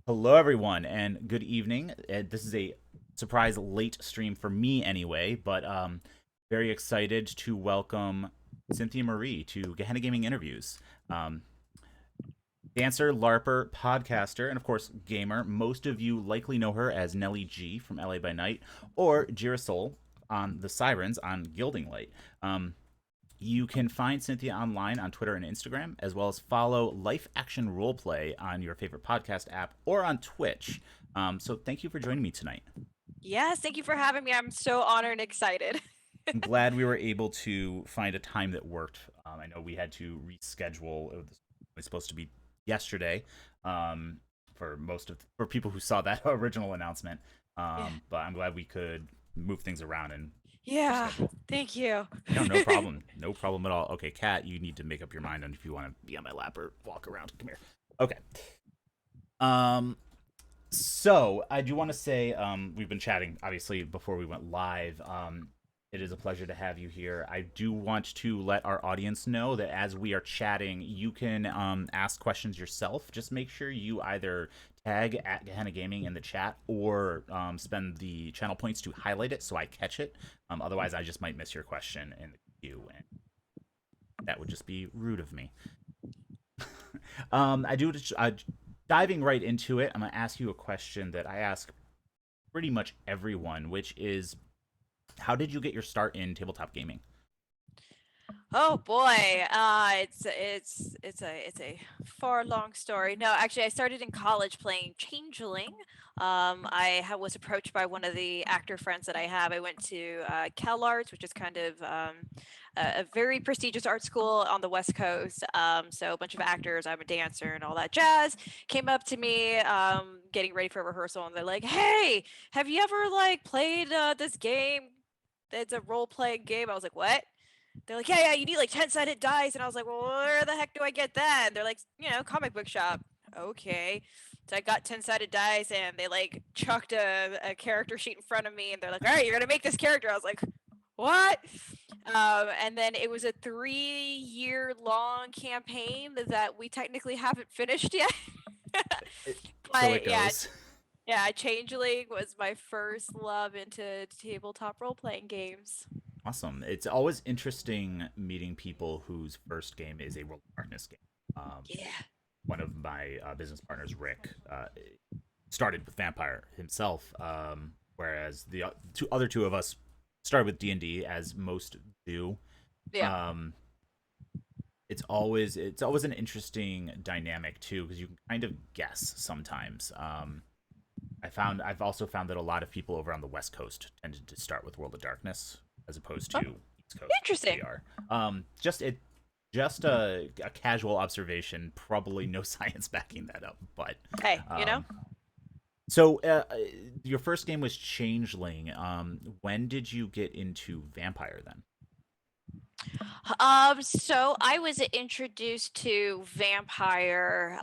Hello, everyone, and good evening. This is a surprise late stream for me, anyway, but very excited to welcome Cynthia Marie to Gehenna Gaming Interviews. Um, Dancer, LARPer, podcaster, and of course, gamer. Most of you likely know her as Nellie G from LA by Night or Girasol on the Sirens on Gilding Light. You can find Cynthia online on Twitter and Instagram, as well as follow Life.Action.Roleplay on your favorite podcast app or on Twitch. So thank you for joining me tonight. Yes, thank you for having me. I'm so honored and excited. I'm glad we were able to find a time that worked. I know we had to reschedule. It was supposed to be yesterday for people who saw that original announcement. Yeah. But I'm glad we could move things around and Yeah, reschedule. thank you. No, no problem. No problem at all. Okay, Kat, you need to make up your mind on if you want to be on my lap or walk around. Come here. Okay. Um, so I do want to say, we've been chatting obviously before we went live. It is a pleasure to have you here. I do want to let our audience know that as we are chatting, you can ask questions yourself. Just make sure you either tag at Gehenna Gaming in the chat or spend the channel points to highlight it so I catch it. Otherwise, I just might miss your question in the queue, and that would just be rude of me. I do. Diving right into it, I'm gonna ask you a question that I ask pretty much everyone, which is, how did you get your start in tabletop gaming? Oh boy, it's a far long story. No, actually, I started in college playing Changeling. Was approached by one of the actor friends that I have. I went to Cal Arts, which is kind of a very prestigious art school on the West Coast. So a bunch of actors. I'm a dancer and all that jazz. Came up to me, getting ready for rehearsal, and they're like, "Hey, have you ever like played this game? It's a role playing game." I was like, "What?" They're like, yeah, you need like 10-sided dice. And I was like, well, where the heck do I get that? And they're like, comic book shop. Okay. So I got 10-sided dice and they like chucked a character sheet in front of me and they're like, all right, you're going to make this character. I was like, what? And then it was a 3-year long campaign that we technically haven't finished yet. It, so it But yeah, goes. yeah, Changeling was my first love into tabletop role playing games. Awesome. It's always interesting meeting people whose first game is a World of Darkness game. Um, Yeah. One of my business partners, Rick, started with Vampire himself, whereas the other two of us started with D&D, as most do. Yeah. Um, it's always an interesting dynamic too, because you can kind of guess sometimes. I've also found that a lot of people over on the West Coast tended to start with World of Darkness as opposed to Oh, East Coast, where we interesting. are. Just a casual observation, probably no science backing that up, but Hey, um, so your first game was Changeling. When did you get into Vampire then? So I was introduced to Vampire,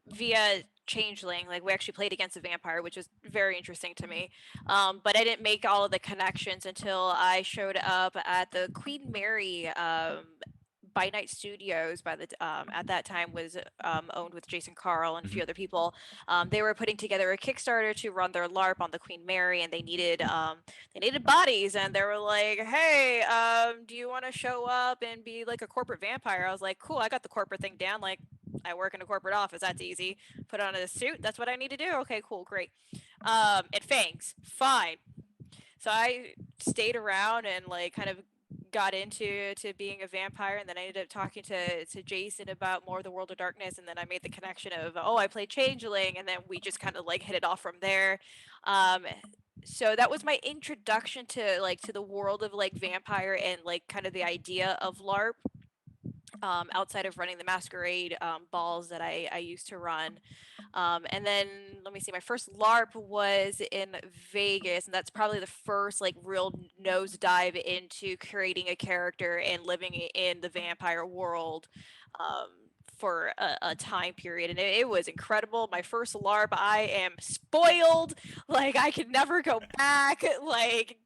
via Changeling. Like we actually played against a vampire, which was very interesting to me. But I didn't make all of the connections until I showed up at the Queen Mary by Night Studios. At that time was owned with Jason Carl and a Hmm. few other people. They were putting together a Kickstarter to run their LARP on the Queen Mary, and they needed bodies, and they were like, "Hey, do you want to show up and be like a corporate vampire?" I was like, "Cool, I got the corporate thing down. Like, I work in a corporate office. That's easy. Put on a suit. That's what I need to do. Okay, cool, great. And fangs, fine." So I stayed around and like kind of got into being a vampire, and then I ended up talking to Jason about more of the World of Darkness, and then I made the connection of, oh, I played Changeling, and then we just kind of like hit it off from there. Um, so that was my introduction to the world of like vampire and like kind of the idea of LARP, outside of running the Masquerade balls that I used to run. And then let me see, my first LARP was in Vegas, and that's probably the first like real nosedive into creating a character and living in the vampire world. Um, for a time period, and it was incredible. My first LARP, I am spoiled. Like I could never go back. Like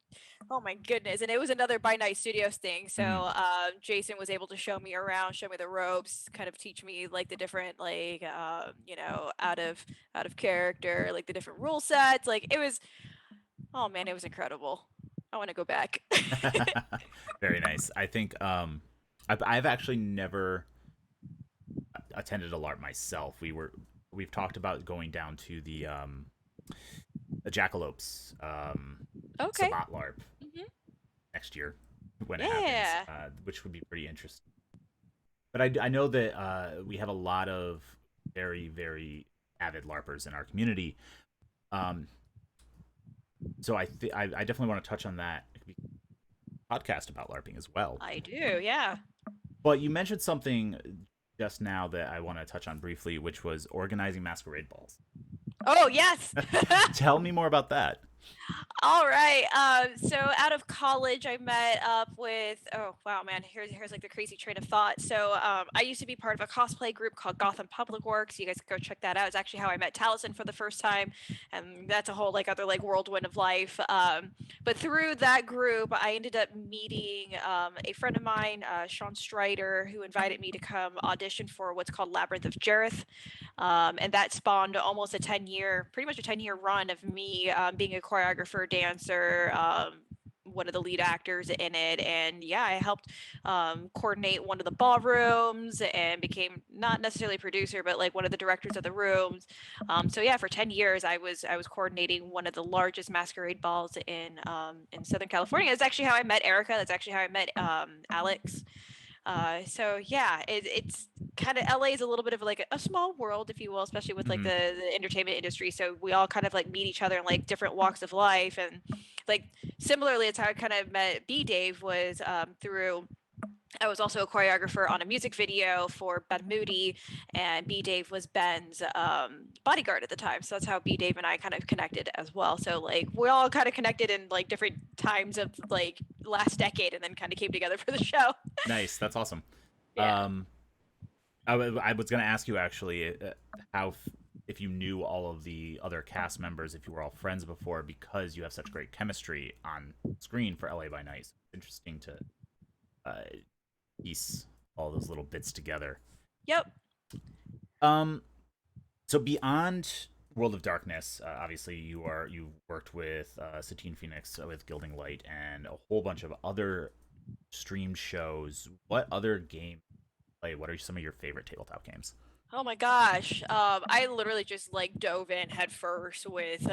Oh my goodness. And it was another by night studios thing. So Mhm. Jason was able to show me around, show me the ropes, kind of teach me like the different like out of character, like the different rule sets. Like it was, oh man, it was incredible. I want to go back. Very nice. I think I've actually never attended a LARP myself. We've talked about going down to the Jackalopes Okay. Sabat LARP Hmm. next year when it happens, Yeah. which would be pretty interesting. But I know that we have a lot of very very avid LARPers in our community. Um, so I definitely want to touch on that podcast about LARPing as well. I do. Yeah. But you mentioned something just now that I want to touch on briefly, which was organizing masquerade balls. Oh, yes. Tell me more about that. All right. So out of college, I met up with. Oh wow, man! Here's like the crazy train of thought. So I used to be part of a cosplay group called Gotham Public Works. You guys can go check that out. It's actually how I met Taliesin for the first time, and that's a whole like other like whirlwind of life. But through that group, I ended up meeting a friend of mine, Sean Strider, who invited me to come audition for what's called Labyrinth of Jareth. And that spawned almost a 10-year, pretty much a 10-year run of me being a choreographer, dancer, one of the lead actors in it. And yeah, I helped coordinate one of the ballrooms and became not necessarily a producer, but like one of the directors of the rooms. So yeah, for 10 years, I was coordinating one of the largest masquerade balls in Southern California. That's actually how I met Erica. That's actually how I met Alex. So yeah, it's kind of LA is a little bit of like a small world, if you will, especially with like Hmm. the entertainment industry. So we all kind of like meet each other in like different walks of life, and like similarly, it's how I kind of met B Dave was through. I was also a choreographer on a music video for Ben Moody, and B Dave was Ben's bodyguard at the time. So that's how B Dave and I kind of connected as well. So like we all kind of connected in like different times of like last decade, and then kind of came together for the show. Nice, that's awesome. Yeah. Um, I was going to ask you actually how if you knew all of the other cast members, if you were all friends before, because you have such great chemistry on screen for LA by Night. It's interesting to uh, piece all those little bits together. Yep. Um, so beyond World of Darkness, obviously you worked with Satine Phoenix with Gilding Light and a whole bunch of other streamed shows. What other game play? What are some of your favorite tabletop games? Oh my gosh. I literally just like dove in head first with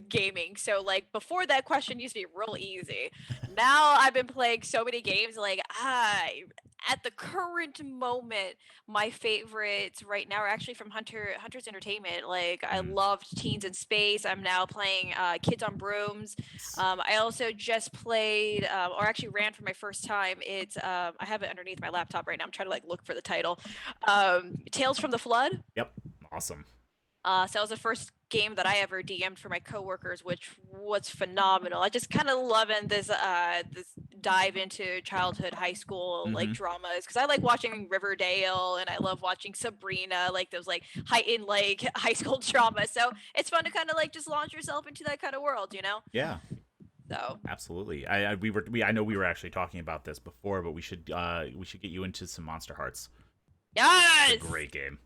gaming. So like before that question used to be real easy. Now I've been playing so many games like I at the current moment my favorites right now are actually from Hunter's Entertainment. Like I Mm, loved Teens in Space. I'm now playing Kids on Brooms. nice. I also just played or actually ran for my first time. It's I have it underneath my laptop right now. I'm trying to like look for the title. Tales from the Flood. Yep, awesome. So that was the first game that I ever DM'd for my coworkers, which was phenomenal. I just kind of loving this dive into childhood, high school like Hmm. dramas because I like watching Riverdale and I love watching Sabrina, like those like heightened like high school drama. So it's fun to kind of like just launch yourself into that kind of world, you know? Yeah, So absolutely. I know we were actually talking about this before, but we should get you into some Monster Hearts. It's a yes. great game.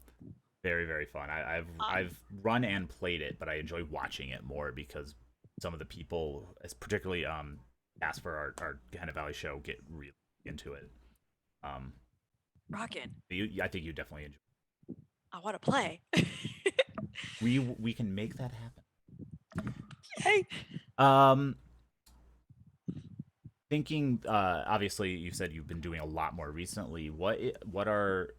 Very very fun. Um, I've run and played it, but I enjoy watching it more because some of the people, particularly asked for our Gehenna Valley show, get really into it. Um, Rockin'. I think you definitely enjoy. I want to play. We can make that Hey. happen. Thinking, obviously, you said you've been doing a lot more recently. What are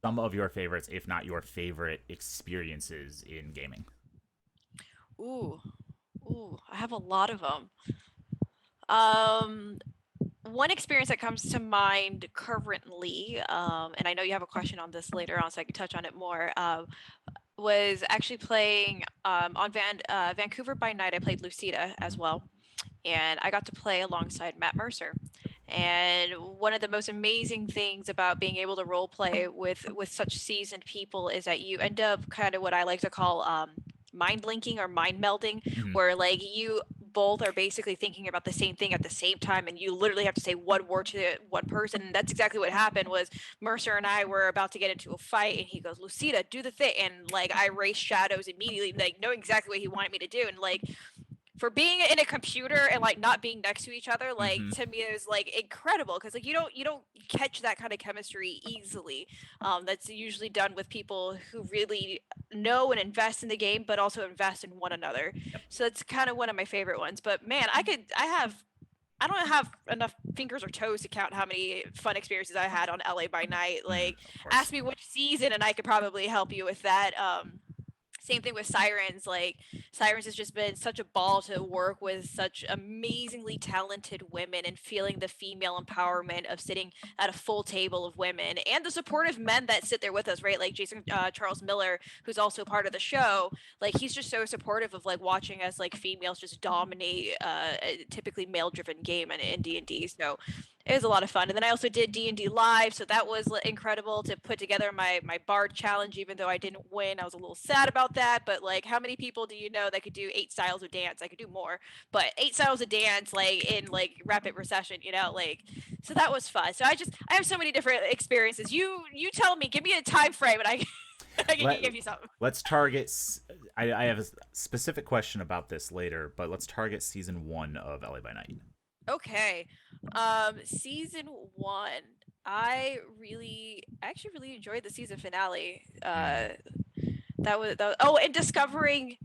some of your favorites, if not your favorite, experiences in gaming? Ooh. Ooh. I have a lot of them. Um, one experience that comes to mind currently, and I know you have a question on this later on, so I can touch on it more. Was actually playing on Vancouver by Night. I played Lucida as Hmm. well, and I got to play alongside Matt Mercer. And one of the most amazing things about being able to role play with such seasoned people is that you end up kind of what I like to call mind linking or mind melding, Hmm. where like you both are basically thinking about the same thing at the same time, and you literally have to say one word to one person. And that's exactly what happened. Was Mercer and I were about to get into a fight, and he goes, "Lucida, do the thing," and like I raised shadows immediately, like knowing exactly what he wanted me to do, and like for being in a computer and like not being next to each other, like Mhm. to me it was like incredible, because like you don't catch that kind of chemistry easily. That's usually done with people who really know and invest in the game, but also invest in one another. Yep. So that's kind of one of my favorite ones. But man, I don't have enough fingers or toes to count how many fun experiences I had on LA by Night. Like, Of course. ask me which season, and I could probably help you with that. Same thing with Sirens. Like, Sirens has just been such a ball to work with such amazingly talented women, and feeling the female empowerment of sitting at a full table of women, and the supportive men that sit there with us, right? Like Jason Charles Miller, who's also part of the show. Like, he's just so supportive of like watching us like females just dominate a typically male driven game in D&D. So it was a lot of fun. And then I also did D&D live, so that was incredible to put together my bard challenge. Even though I didn't win, I was a little sad about that. But like, how many people do you know that could do 8 styles of dance? I could do more, but 8 styles of dance like in like rapid recession, like, so that was fun. So I have so many different experiences. You tell me, give me a time frame, and I can give you something. Let's target. I have a specific question about this later, but let's target season 1 of LA by Night. Okay. Season 1. Actually really enjoyed the season finale. Oh, and discovering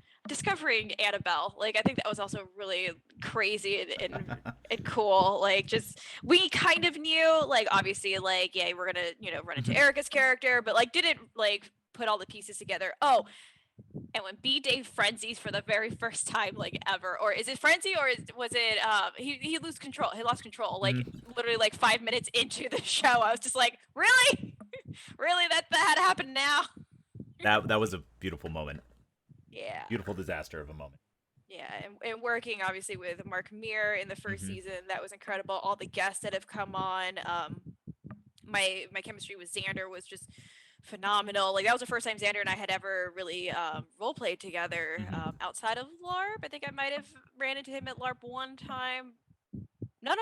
Annabelle. Like, I think that was also really crazy and cool. Like, just, we kind of knew, like, obviously, like, yeah, we're gonna run into Erica's character, but like didn't like put all the pieces together. Oh, and when B Dave frenzies for the very first time, like, ever, or is it frenzy, or was it he lost control? He lost control, like, literally like 5 minutes into the show. I was just like, really, really, that had happened now. That was a beautiful moment. Yeah. Beautiful disaster of a moment. Yeah, and working obviously with Mark Meir in the first season, that was incredible. All the guests that have come on, my chemistry with Xander was just phenomenal. Like, that was the first time Xander and I had ever really role played together outside of LARP. I think I might have ran into him at LARP one time. No,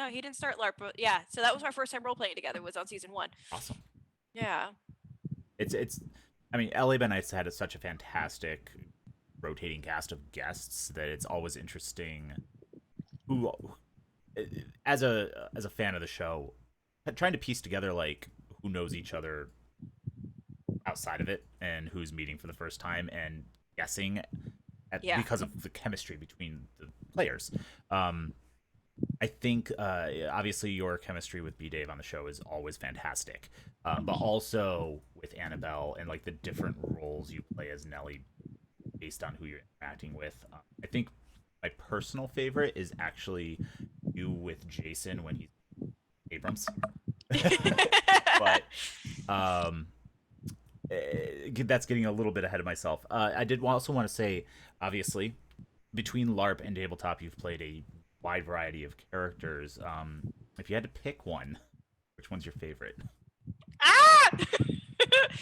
he didn't start LARP, but yeah. So that was our first time role playing together, was on season 1. Awesome. Yeah. It's I mean, LA by Night's had such a fantastic rotating cast of guests that it's always interesting who, as a fan of the show, trying to piece together like who knows each other outside of it and who's meeting for the first time, and guessing because of the chemistry between the players. I think obviously your chemistry with B Dave on the show is always fantastic, but also with Annabelle and like the different roles you play as Nellie based on who you're interacting with. I think my personal favorite is actually you with Jason when he's Abrams. But that's getting a little bit ahead of myself. I did also want to say, obviously, between LARP and Tabletop, you've played a wide variety of characters. If you had to pick one, which one's your favorite? Ah!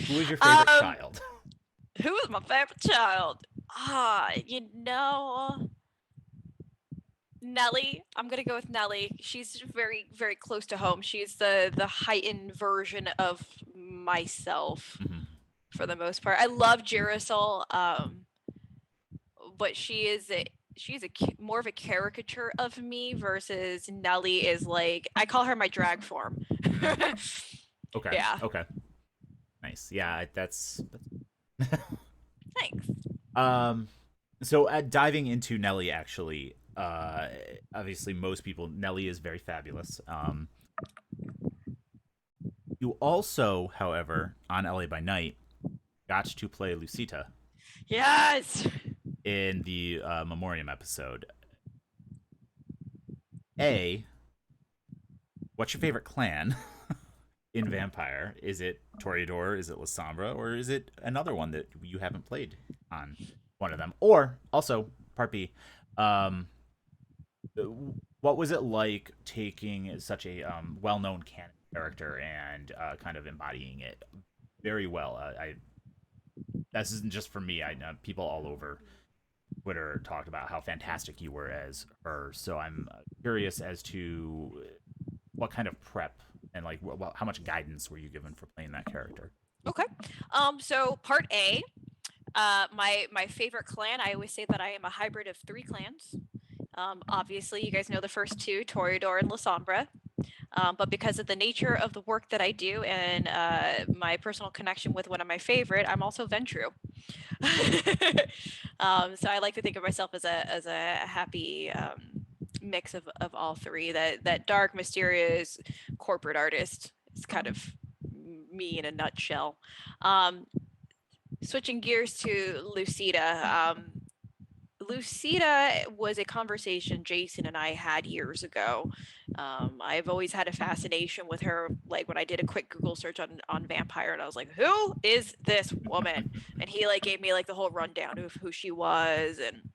Who is your favorite child? Who is my favorite child? Nellie. I'm gonna go with Nellie. She's very, very close to home. She's the heightened version of myself for the most part. I love Girasol, but she's more of a caricature of me, versus Nellie is like, I call her my drag form. Okay. Yeah. Okay. Nice. Yeah, that's Thanks. So diving into Nellie, actually, obviously most people, Nellie is very fabulous. You also, however, on LA by Night, got to play Lucita. Yes. In the Memoriam episode. What's your favorite clan in Vampire? Is it Toreador? Is it La Sombra? Or is it another one that you haven't played on one of them? Or, also, part B, what was it like taking such a well-known canon character and kind of embodying it very well? This isn't just for me. I know people all over Twitter talked about how fantastic you were as her. So I'm curious as to what kind of prep and like how much guidance were you given for playing that character? Okay. So part A, my favorite clan. I always say that I am a hybrid of 3 clans. Obviously, you guys know the first two, Toreador and La Sombra. But because of the nature of the work that I do and my personal connection with one of my favorite, I'm also Ventru. So I like to think of myself as a happy mix of all three. That dark, mysterious corporate artist is kind of me in a nutshell. Switching gears to Lucida. Lucida was a conversation Jason and I had years ago. I've always had a fascination with her. Like when I did a quick Google search on vampire, and I was like, "Who is this woman?" And he like gave me like the whole rundown of who she was, and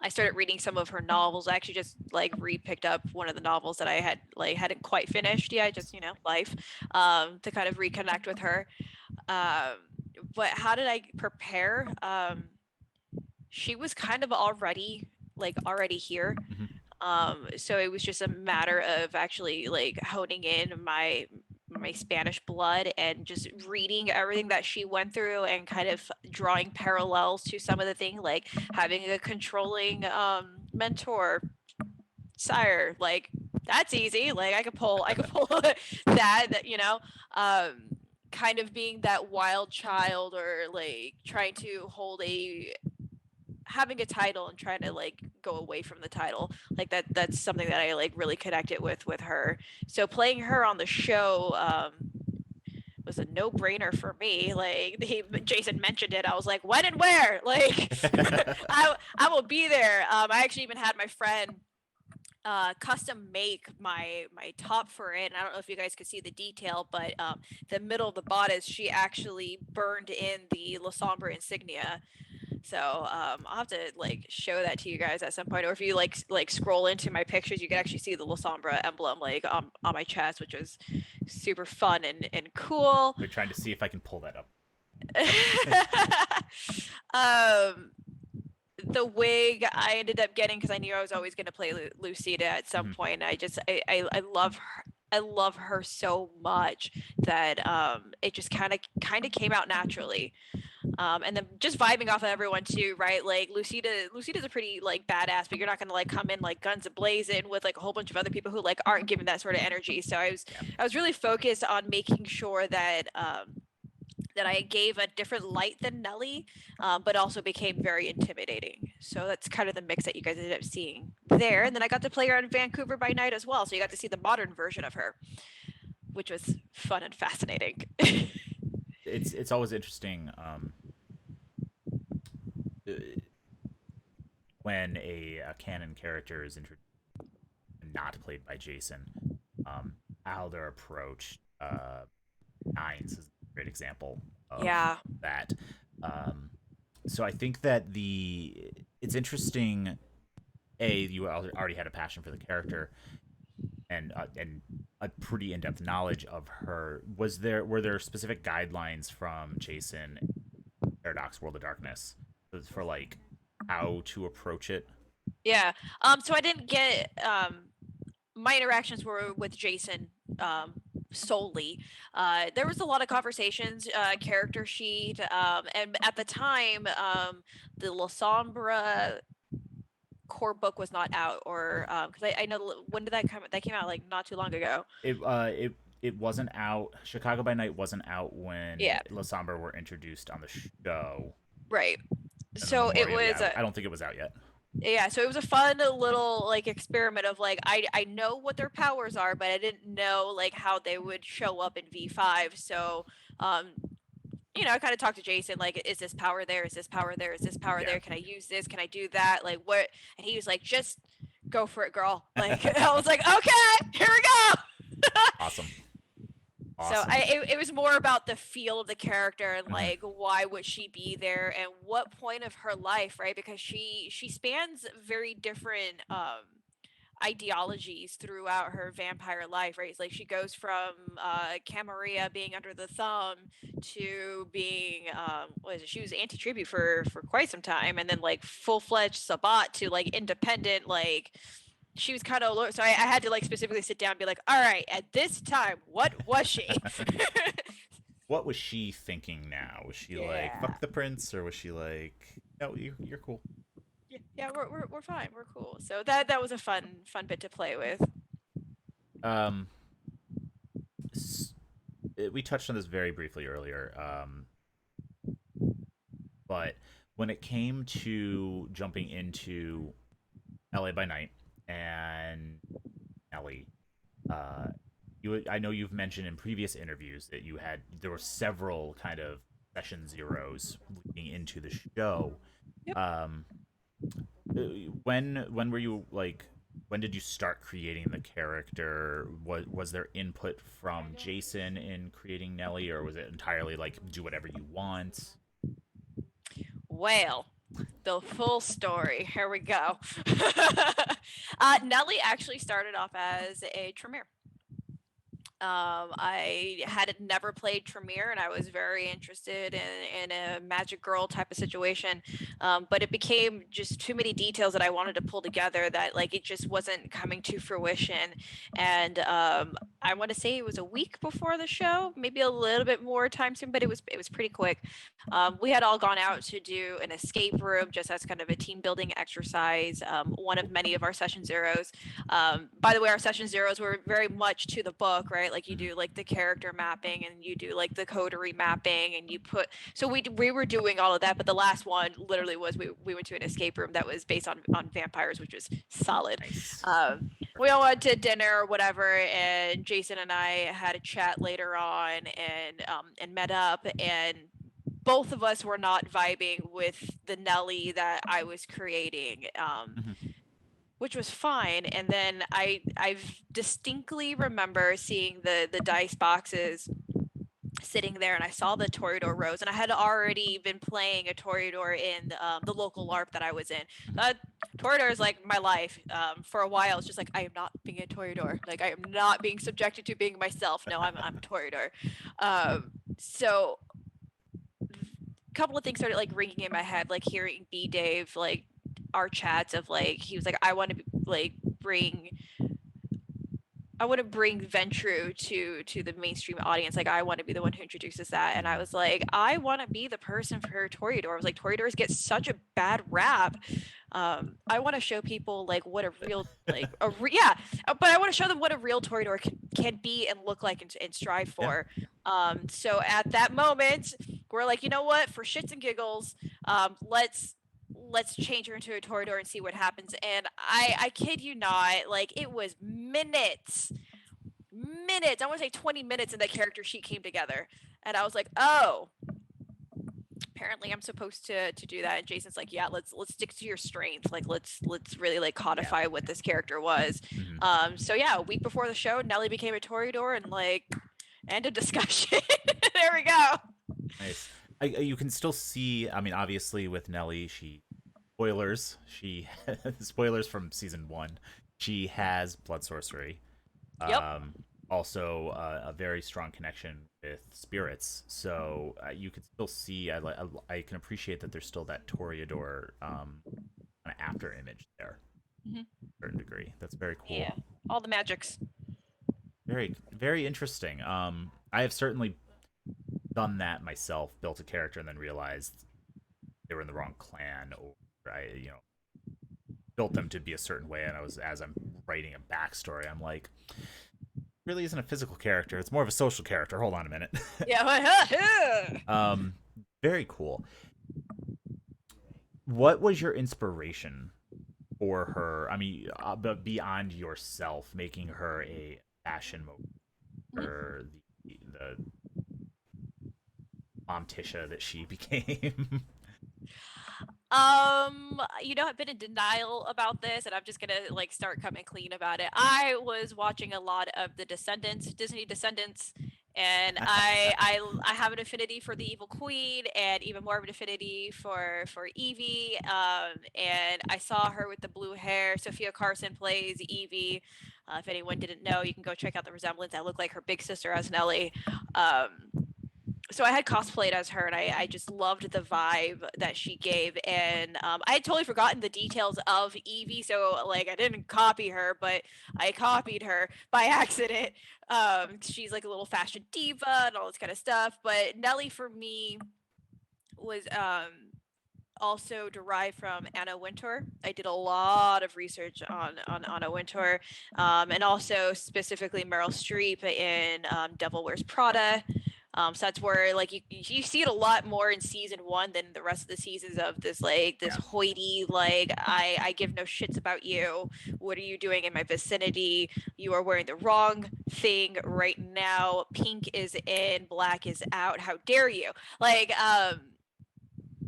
I started reading some of her novels. I actually just like picked up one of the novels that I hadn't quite finished yet. Just life, to kind of reconnect with her. But how did I prepare? She was kind of already here. So it was just a matter of actually like honing in my Spanish blood and just reading everything that she went through and kind of drawing parallels to some of the things, like having a controlling mentor sire. Like that's easy. Like I could pull that kind of being that wild child, or like trying to hold having a title and trying to like go away from the title. Like that's something that I like really connected with her. So playing her on the show was a no-brainer for me. Like Jason mentioned it, I was like, when and where? Like I will be there. I actually even had my friend custom make my top for it, and I don't know if you guys could see the detail, but the middle of the bodice, she actually burned in the La Sombra insignia. So I'll have to like show that to you guys at some point, or if you like scroll into my pictures, you can actually see the La Sombra emblem like on my chest, which was super fun and cool. We're trying to see if I can pull that up. The wig I ended up getting because I knew I was always going to play Lucida at some point. I love her. I love her so much that it just kind of came out naturally. And then just vibing off of everyone too, right? Like Lucida's a pretty like badass, but you're not gonna like come in like guns a-blazing with like a whole bunch of other people who like aren't giving that sort of energy. So I was really focused on making sure that that I gave a different light than Nellie, but also became very intimidating. So that's kind of the mix that you guys ended up seeing there. And then I got to play her in Vancouver by Night as well, so you got to see the modern version of her, which was fun and fascinating. It's always interesting when a canon character is introduced and not played by Jason, how they're approached. Nines is a great example of that. So I think that it's interesting. You already had a passion for the character, and a pretty in-depth knowledge of her. Were there specific guidelines from Jason, Paradox, World of Darkness, for like how to approach it? Yeah. So I didn't get my interactions were with Jason solely. There was a lot of conversations, character sheet, and at the time, the La Sombra core book was not out, or because I know when did that come? That came out like not too long ago. It wasn't out. Chicago by Night wasn't out when La Sombra were introduced on the show. Right. So it was. I don't think it was out yet. Yeah, so it was a fun little like experiment of like I know what their powers are, but I didn't know like how they would show up in V5. So I kind of talked to Jason like, is this power there? Is this power there? Is this power there? Can I use this? Can I do that? Like what? And he was like, just go for it, girl. Like I was like, okay, here we go. Awesome. So it was more about the feel of the character and like why would she be there and what point of her life, right? Because she spans very different ideologies throughout her vampire life, right? It's like she goes from Camarilla being under the thumb to being what is it? She was anti-tribute for quite some time, and then like full-fledged Sabbat to like independent, like she was kind of so I had to like specifically sit down and be like, all right, at this time, what was she? What was she thinking now? Was she like, Yeah. fuck the prince? Or was she like, no, you're cool? Yeah, we're fine. We're cool. So that was a fun bit to play with. Um, we touched on this very briefly earlier. But when it came to jumping into LA by Night and Ellie, uh, I know you've mentioned in previous interviews that there were several kind of session zeros leading into the show. Yep. Uh, when were you like? When did you start creating the character? Was there input from Jason in creating Nellie, or was it entirely like do whatever you want? Well, the full story. Here we go. Nellie actually started off as a Tremere. I had never played Tremere, and I was very interested in a magic girl type of situation. But it became just too many details that I wanted to pull together that like it just wasn't coming to fruition. And I want to say it was a week before the show, maybe a little bit more time soon, but it was pretty quick. We had all gone out to do an escape room just as kind of a team building exercise. One of many of our session zeros. By the way, our session zeros were very much to the book, right? Like you do like the character mapping and you do like the coterie mapping and you put. So we were doing all of that, but the last one literally was we went to an escape room that was based on vampires, which was solid. Nice. We all went to dinner or whatever, and Jason and I had a chat later on and met up, and both of us were not vibing with the Nellie that I was creating. Which was fine. And then I distinctly remember seeing the dice boxes sitting there, and I saw the Toreador rose, and I had already been playing a Toreador in the local LARP that I was in. Toreador is like my life. For a while, it's just like I am not being a Toreador. Like I am not being subjected to being myself. No, I'm Toreador. So a couple of things started like ringing in my head, like hearing B Dave like our chats of like he was like I want to like bring Ventru to the mainstream audience. Like I want to be the one who introduces that. And I was like, I want to be the person for Toreador. I was like, Toreadors get such a bad rap. I want to show people like what a real like but I want to show them what a real Toreador can be and look like and strive for. Yeah. So at that moment, we're like, you know what? For shits and giggles, let's change her into a Toreador and see what happens. And I kid you not, like it was minutes, I want to say 20 minutes, and the character sheet came together. And I was like, oh, apparently I'm supposed to do that. And Jason's like, yeah, let's stick to your strengths. Like let's really like codify what this character was. So yeah, a week before the show, Nellie became a Toreador, and like end of discussion. There we go. Nice. You can still see, I mean, obviously with Nellie, spoilers from season 1, she has blood sorcery. Yep. Also a very strong connection with spirits, so you can still see, I can appreciate that there's still that Toreador kind of after image there. To a certain degree. That's very cool. Yeah, all the magics. Very, very interesting. I have certainly done that myself, built a character and then realized they were in the wrong clan, or I built them to be a certain way, and as I'm writing a backstory, I'm like, really isn't a physical character, it's more of a social character. Hold on a minute. Yeah. Very cool. What was your inspiration for her? I mean, but beyond yourself, making her a fashion model for the Mom Tisha that she became? I've been in denial about this, and I'm just gonna like start coming clean about it. I was watching a lot of the Disney Descendants, And I have an affinity for the Evil Queen, and even more of an affinity for Evie. And I saw her with the blue hair. Sophia Carson plays Evie. If anyone didn't know, you can go check out the resemblance. I look like her big sister as Nellie. So I had cosplayed as her, and I just loved the vibe that she gave. And I had totally forgotten the details of Evie, so like I didn't copy her, but I copied her by accident. She's like a little fashion diva and all this kind of stuff. But Nellie for me was also derived from Anna Wintour. I did a lot of research on Anna Wintour, and also specifically Meryl Streep in Devil Wears Prada. So that's where like you see it a lot more in season 1 than the rest of the seasons of this like this hoity like I give no shits about you. What are you doing in my vicinity? You are wearing the wrong thing right now. Pink is in, black is out. How dare you? Like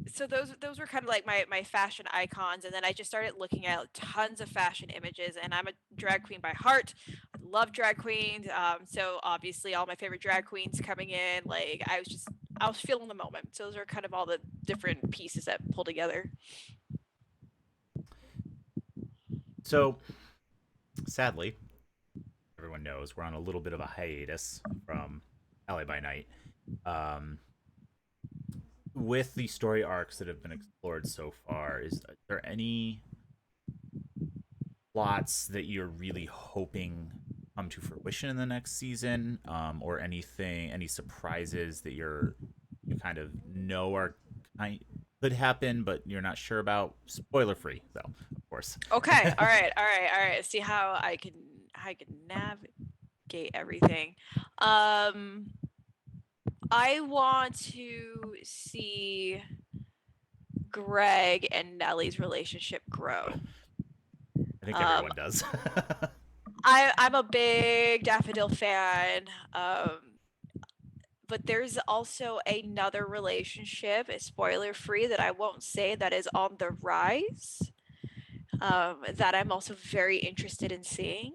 so those were kind of like my fashion icons, and then I just started looking at tons of fashion images, and I'm a drag queen by heart. I love drag queens, so obviously all my favorite drag queens coming in, like I was feeling the moment. So those are kind of all the different pieces that pull together. So, sadly, everyone knows we're on a little bit of a hiatus from Ally by Night. Um, with the story arcs that have been explored so far, is there any plots that you're really hoping come to fruition in the next season, or any surprises that you kind of know are could happen, but you're not sure about? Spoiler free, though, of course. Okay, all right. See how I can navigate everything. I want to see Greg and Nellie's relationship grow. I think everyone does. I'm a big Daffodil fan, but there's also another relationship, spoiler free, that I won't say, that is on the rise, that I'm also very interested in seeing.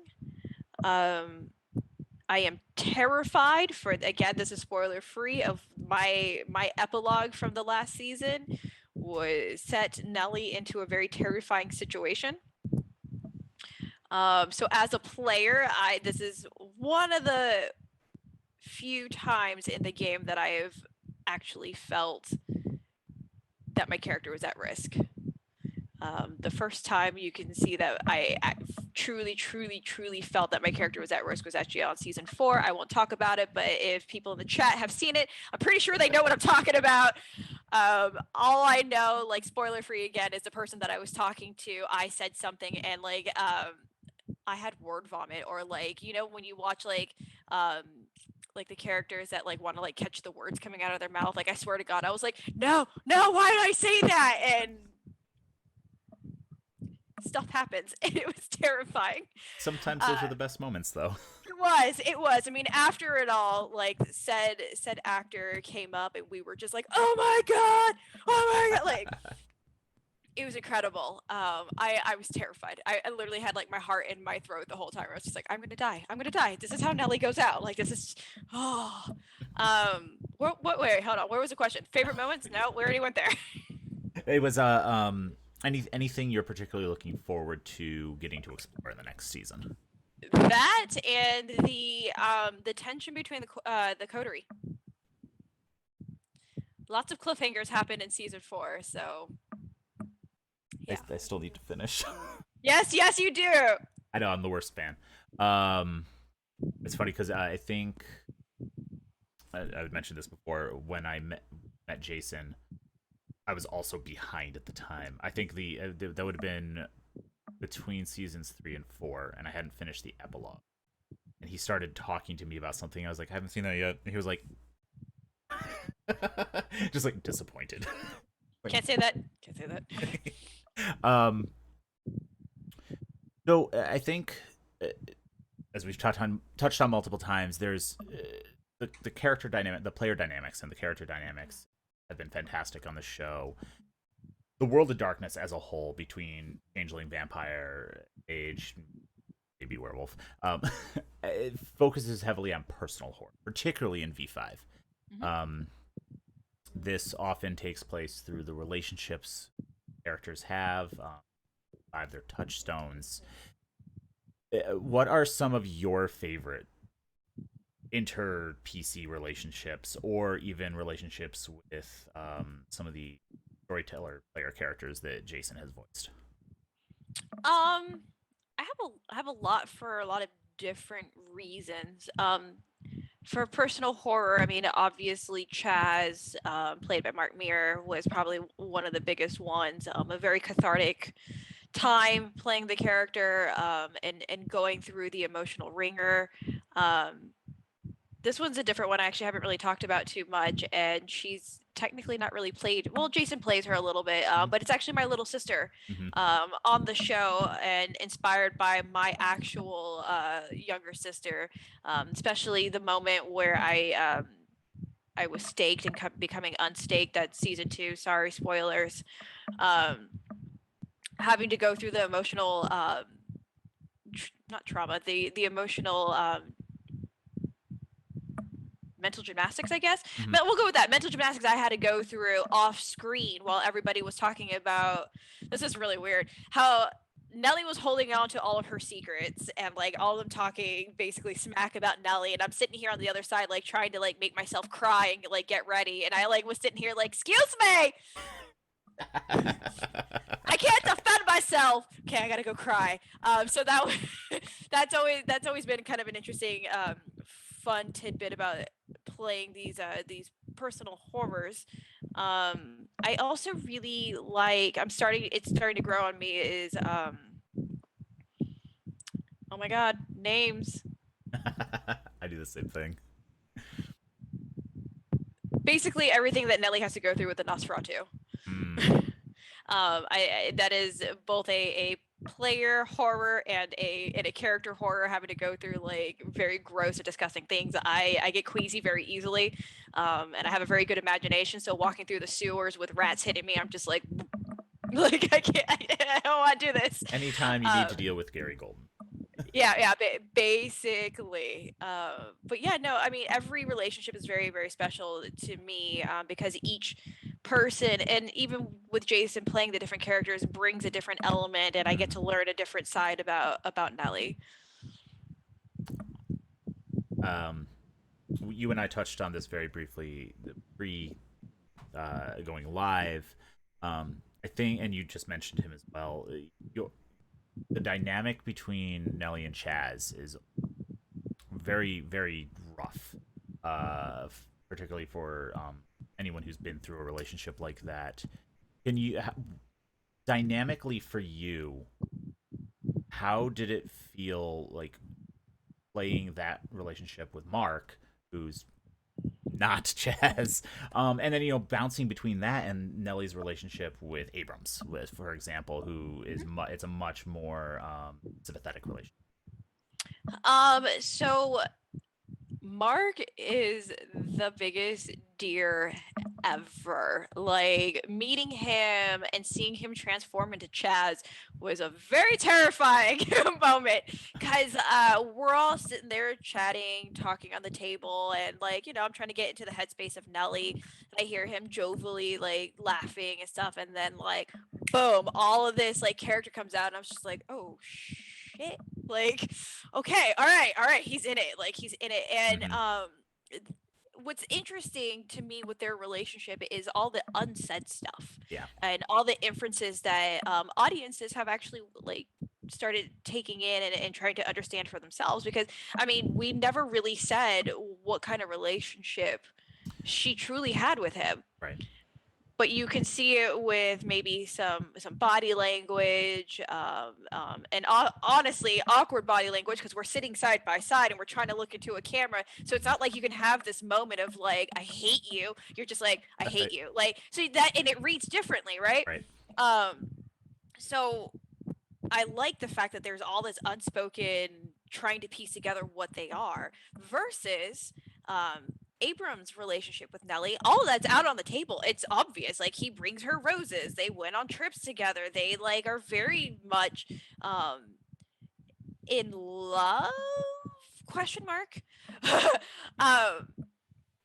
I am terrified for, again, this is spoiler free, of my epilogue from the last season was set Nellie into a very terrifying situation. So as a player, this is one of the few times in the game that I have actually felt that my character was at risk. The first time you can see that I truly felt that my character was at risk was actually on season 4. I won't talk about it, but if people in the chat have seen it, I'm pretty sure they know what I'm talking about. All I know, like spoiler free again, is the person that I was talking to, I said something and like I had word vomit, or like, you know, when you watch like the characters that like want to like catch the words coming out of their mouth, like I swear to God, I was like, no, why did I say that? And stuff happens, and it was terrifying. Sometimes those are the best moments, though. It was. I mean, after it all, like said actor came up, and we were just like, oh my god, like it was incredible. I was terrified. I literally had like my heart in my throat the whole time. I was just like, I'm gonna die. This is how Nellie goes out. Like this is, oh, wait, hold on. Where was the question? Favorite moments? No, we already went there. It was anything you're particularly looking forward to getting to explore in the next season? That and the tension between the coterie. Lots of cliffhangers happen in season 4, so yeah. I still need to finish. Yes, you do. I know, I'm the worst fan. It's funny because I think I mentioned this before. When I met Jason, I was also behind at the time. I think that would have been between seasons 3 and 4, and I hadn't finished the epilogue. And he started talking to me about something. I was like, I haven't seen that yet. And he was like, just like disappointed. Like, Can't say that. So I think, as we've touched on multiple times, there's the character dynamic, the player dynamics, and the character dynamics have been fantastic on the show. The World of Darkness as a whole, between Changeling, Vampire, Age, baby werewolf. It focuses heavily on personal horror, particularly in V5. Um, this often takes place through the relationships characters have their touchstones. What are some of your favorite inter PC relationships, or even relationships with some of the storyteller player characters that Jason has voiced? I have a lot for a lot of different reasons. For personal horror, I mean, obviously Chaz, played by Mark Meer, was probably one of the biggest ones. A very cathartic time playing the character, and going through the emotional ringer. Um, this one's a different one I actually haven't really talked about too much, and she's technically not really played. Well, Jason plays her a little bit, but it's actually my little sister, Mm-hmm. on the show, and inspired by my actual younger sister, especially the moment where I was staked and becoming unstaked at season 2. Sorry, spoilers. Um, having to go through the emotional, not trauma, the emotional, mental gymnastics, I guess. Mm-hmm. But we'll go with that. Mental gymnastics I had to go through off screen while everybody was talking about, this is really weird, how Nellie was holding on to all of her secrets, and like all of them talking basically smack about Nellie, and I'm sitting here on the other side like trying to like make myself cry and like get ready, and I like was sitting here like, excuse me, I can't defend myself. Okay, I gotta go cry. So that that's always been kind of an interesting, fun tidbit about playing these personal horrors. I also really like. It's starting to grow on me. Is oh my god, names. I do the same thing. Basically everything that Nellie has to go through with the Nosferatu. Mm. I that is both a player horror and a character horror, having to go through like very gross and disgusting things. I get queasy very easily, and I have a very good imagination. So walking through the sewers with rats hitting me, I'm just like I can't. I don't want to do this. Anytime you need to deal with Gary Golden. Yeah, basically. But yeah, no, I mean, every relationship is very, very special to me, because each person, and even with Jason playing the different characters, brings a different element, and I get to learn a different side about Nellie. You and I touched on this very briefly pre going live. I think, and you just mentioned him as well. The dynamic between Nellie and Chaz is very, very rough, particularly for anyone who's been through a relationship like that. Can you, dynamically for you, how did it feel like playing that relationship with Mark, who's not Chaz, and then bouncing between that and Nellie's relationship with Abrams, with, for example, who is it's a much more sympathetic relationship. So Mark is the biggest deer ever. Like, meeting him and seeing him transform into Chaz was a very terrifying moment, because we're all sitting there chatting, talking on the table, and like, I'm trying to get into the headspace of Nellie. I hear him jovially like laughing and stuff, and then like boom, all of this like character comes out, and I'm just like, oh shit. Like, okay, all right, he's in it. Like, he's in it. And what's interesting to me with their relationship is all the unsaid stuff. Yeah. And all the inferences that audiences have actually like started taking in and trying to understand for themselves, because I mean, we never really said what kind of relationship she truly had with him. Right. But you can see it with maybe some body language, and honestly awkward body language, because we're sitting side by side and we're trying to look into a camera, so it's not like you can have this moment of like, I hate you. You're just like, I hate you. Like, so that, and it reads differently, right? So I like the fact that there's all this unspoken trying to piece together what they are, versus Abram's relationship with Nellie. All of that's out on the table. It's obvious. Like, he brings her roses. They went on trips together. They like are very much in love? Question mark. um,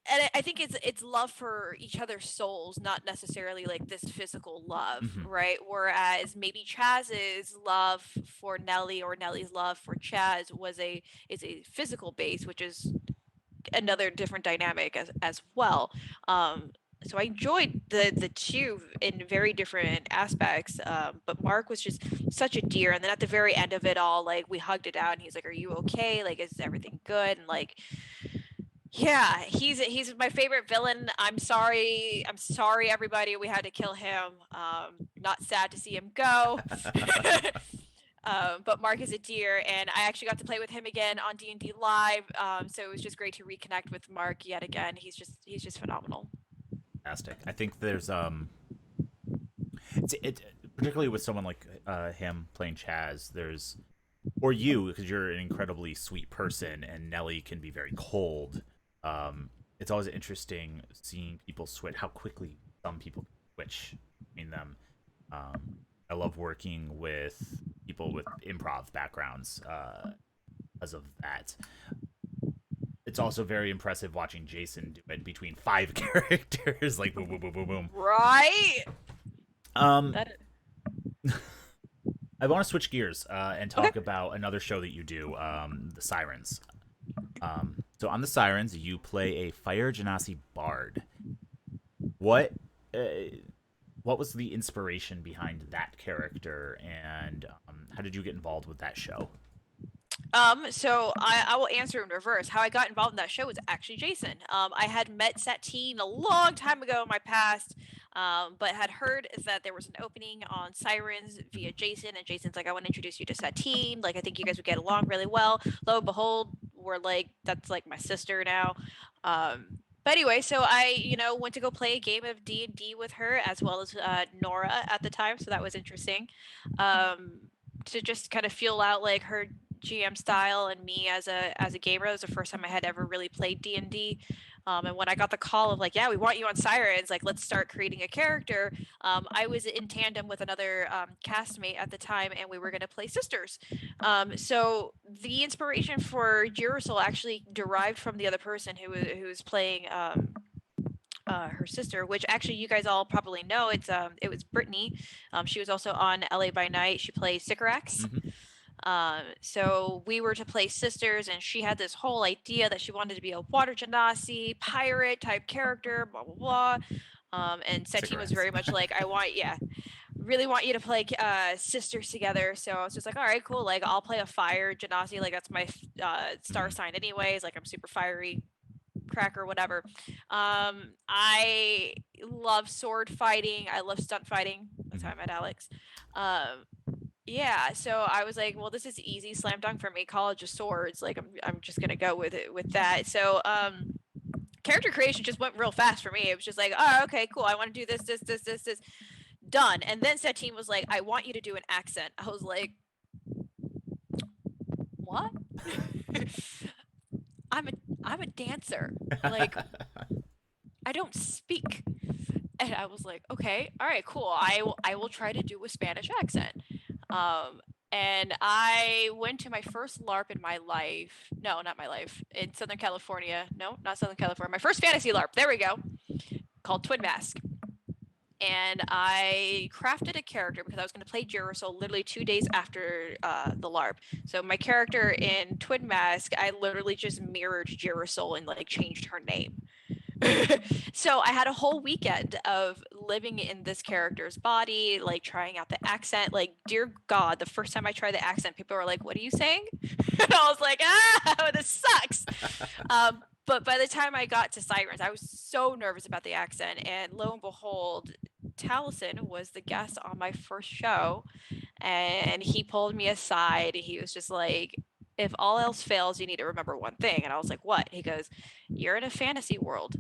and I think it's love for each other's souls, not necessarily like this physical love, right? Whereas maybe Chaz's love for Nellie or Nellie's love for Chaz is a physical base, which is another different dynamic as well. So I enjoyed the two in very different aspects. But Mark was just such a dear. And then at the very end of it all, like we hugged it out, and he's like, "Are you okay? Like, is everything good?" And like, yeah, he's my favorite villain. I'm sorry, everybody. We had to kill him. Not sad to see him go. But Mark is a dear, and I actually got to play with him again on D&D Live. So it was just great to reconnect with Mark yet again. He's just phenomenal. Fantastic. I think there's it particularly with someone like him playing Chaz. There's or you because you're an incredibly sweet person, and Nellie can be very cold. It's always interesting seeing people switch. How quickly some people switch between them. I love working with people with improv backgrounds because of that. It's also very impressive watching Jason do it between 5 characters, like boom, boom, boom, boom, boom. Right. I want to switch gears and talk about another show that you do, the Sirens. So on the Sirens, you play a fire genasi bard. What was the inspiration behind that character, and how did you get involved with that show? So I will answer in reverse. How I got involved in that show was actually Jason. I had met Satine a long time ago in my past, but had heard that there was an opening on Sirens via Jason, and Jason's like, "I want to introduce you to Satine. Like, I think you guys would get along really well." Lo and behold, we're like, that's like my sister now. But anyway, so I, went to go play a game of D&D with her, as well as Nora at the time, so that was interesting. To just kind of feel out like her GM style and me as a gamer. It was the first time I had ever really played D&D. And when I got the call of like, "Yeah, we want you on Sirens, like let's start creating a character," I was in tandem with another castmate at the time, and we were going to play sisters. So the inspiration for Girasol actually derived from the other person who was playing her sister, which actually you guys all probably know. It was Brittany. She was also on LA by Night. She plays Sycorax. So we were to play sisters, and she had this whole idea that she wanted to be a water genasi pirate type character, blah blah blah. And Satine was very much like, really want you to play sisters together. So I was just like, all right, cool. Like I'll play a fire genasi. Like that's my star sign anyways. Like I'm super fiery cracker, whatever. I love sword fighting. I love stunt fighting. That's how I met Alex. Yeah, so I was like, well, this is easy, slam dunk for me. College of Swords, like I'm just gonna go with it with that. So character creation just went real fast for me. It was just like, oh, okay, cool. I want to do this, done. And then Satine was like, I want you to do an accent. I was like, what? I'm a dancer. Like I don't speak. And I was like, okay, all right, cool. I will try to do a Spanish accent. And I went to my first LARP in my life. No, not my life. In Southern California. No, not Southern California. My first fantasy LARP. There we go. Called Twin Mask. And I crafted a character because I was going to play Girasol literally 2 days after the LARP. So my character in Twin Mask, I literally just mirrored Girasol and like changed her name. So I had a whole weekend of living in this character's body, like trying out the accent. Like, dear God, the first time I tried the accent, people were like, "What are you saying?" And I was like, this sucks. But by the time I got to Sirens, I was so nervous about the accent. And lo and behold, Taliesin was the guest on my first show. And he pulled me aside. He was just like, if all else fails, you need to remember one thing. And I was like, what? He goes, you're in a fantasy world.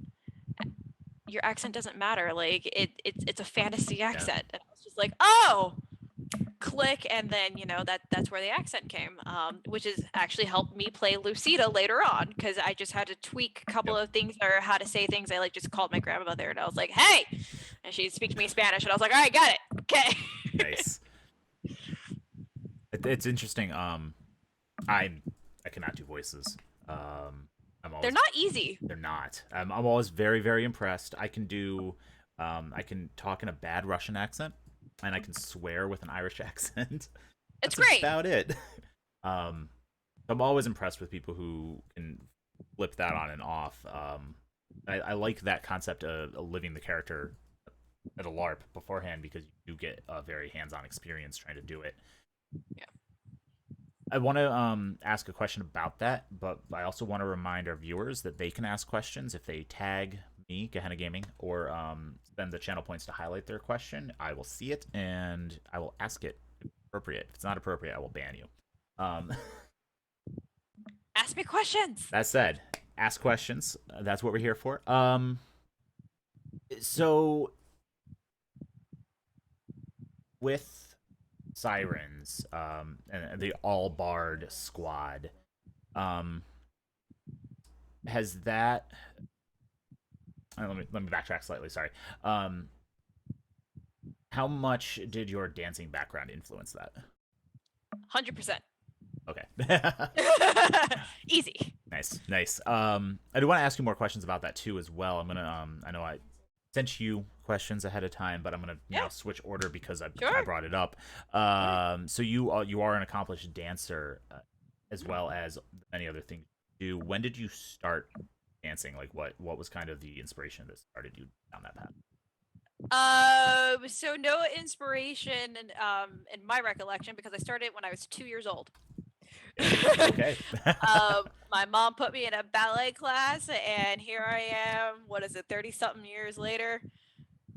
Your accent doesn't matter. Like it's a fantasy accent. And I was just like, oh, click. And then, that's where the accent came, which has actually helped me play Lucida later on. Cause I just had to tweak a couple of things or how to say things. I like just called my grandmother and I was like, hey, and she'd speak to me Spanish. And I was like, all right, got it. Okay. Nice. It's interesting. I cannot do voices. They're not easy. They're not. I'm always very, very impressed. I can do. I can talk in a bad Russian accent, and I can swear with an Irish accent. It's That's great. about it. I'm always impressed with people who can flip that on and off. I like that concept of living the character at a LARP beforehand because you do get a very hands-on experience trying to do it. Yeah. I want to ask a question about that, but I also want to remind our viewers that they can ask questions if they tag me, Gehenna Gaming, or spend the channel points to highlight their question. I will see it and I will ask it if it's appropriate. If it's not appropriate, I will ban you. Ask me questions. That said, ask questions. That's what we're here for. So with Sirens, and the all bard squad, has that? Let me backtrack slightly. Sorry. How much did your dancing background influence that? 100%. Okay. Easy. Nice. I do want to ask you more questions about that too as well. I'm gonna I know I sent you questions ahead of time, but I'm gonna now switch order because I brought it up. So you are an accomplished dancer, as well as many other things you do. When did you start dancing? Like what was kind of the inspiration that started you down that path? So no inspiration in my recollection because I started when I was 2 years old. Okay. My mom put me in a ballet class, and here I am. What is it? 30-something years later,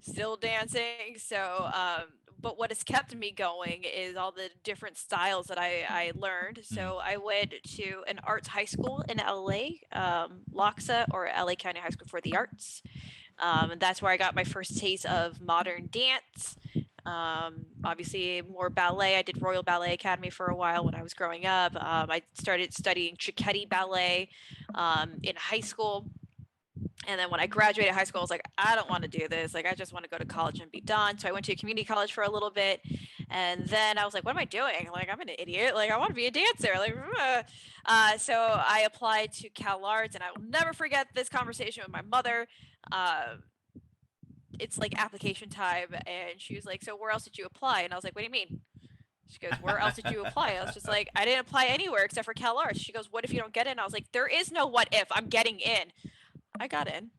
still dancing. So, but what has kept me going is all the different styles that I learned. So I went to an arts high school in LA, LACSA, or LA County High School for the Arts. And that's where I got my first taste of modern dance. Obviously more ballet. I did Royal Ballet Academy for a while when I was growing up. I started studying Cecchetti ballet in high school. And then when I graduated high school, I was like, I don't want to do this. Like, I just want to go to college and be done. So I went to a community college for a little bit. And then I was like, what am I doing? Like, I'm an idiot. Like, I want to be a dancer. Like, so I applied to Cal Arts, and I will never forget this conversation with my mother. It's like application time, and she was like, so where else did you apply? And I was like, what do you mean? She goes, where else did you apply? I was just like, I didn't apply anywhere except for Cal Arts. She goes, what if you don't get in? I was like, there is no what if. I'm getting in. I got in.